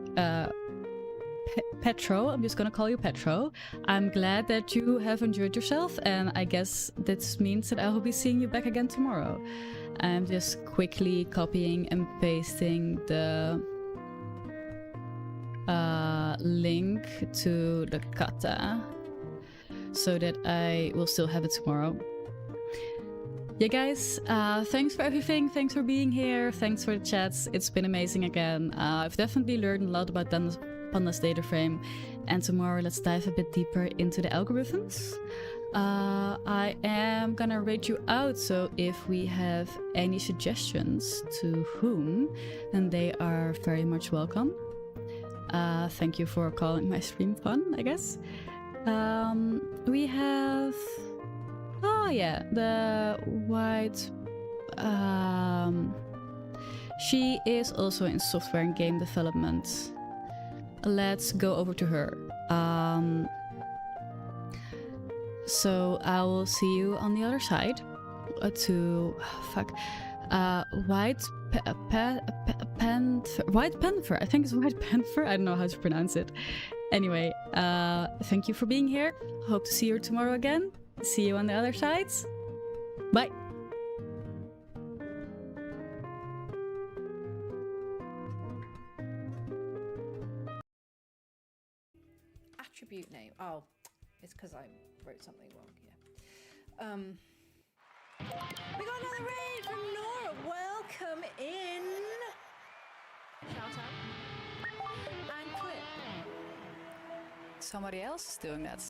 Petro. I'm just gonna call you Petro. I'm glad that you have enjoyed yourself, and I guess this means that I will be seeing you back again tomorrow. I'm just quickly copying and pasting the link to the kata so that I will still have it tomorrow. Yeah, guys, thanks for everything. Thanks for being here. Thanks for the chats. It's been amazing again. I've definitely learned a lot about Pandas data frame, and tomorrow let's dive a bit deeper into the algorithms. I am gonna rate you out, so if we have any suggestions to whom, then they are very much welcome. Thank you for calling my stream fun, I guess. We have... Oh yeah, the white... she is also in software and game development. Let's go over to her. So I will see you on the other side. White Panther. I think it's White Panther. I don't know how to pronounce it. Anyway, thank you for being here. Hope to see you tomorrow again. See you on the other sides. Bye. Attribute name. Oh, it's because I wrote something wrong. Yeah. We got another raid from Nora. Welcome in. Shout out. And clip. Somebody else is doing that.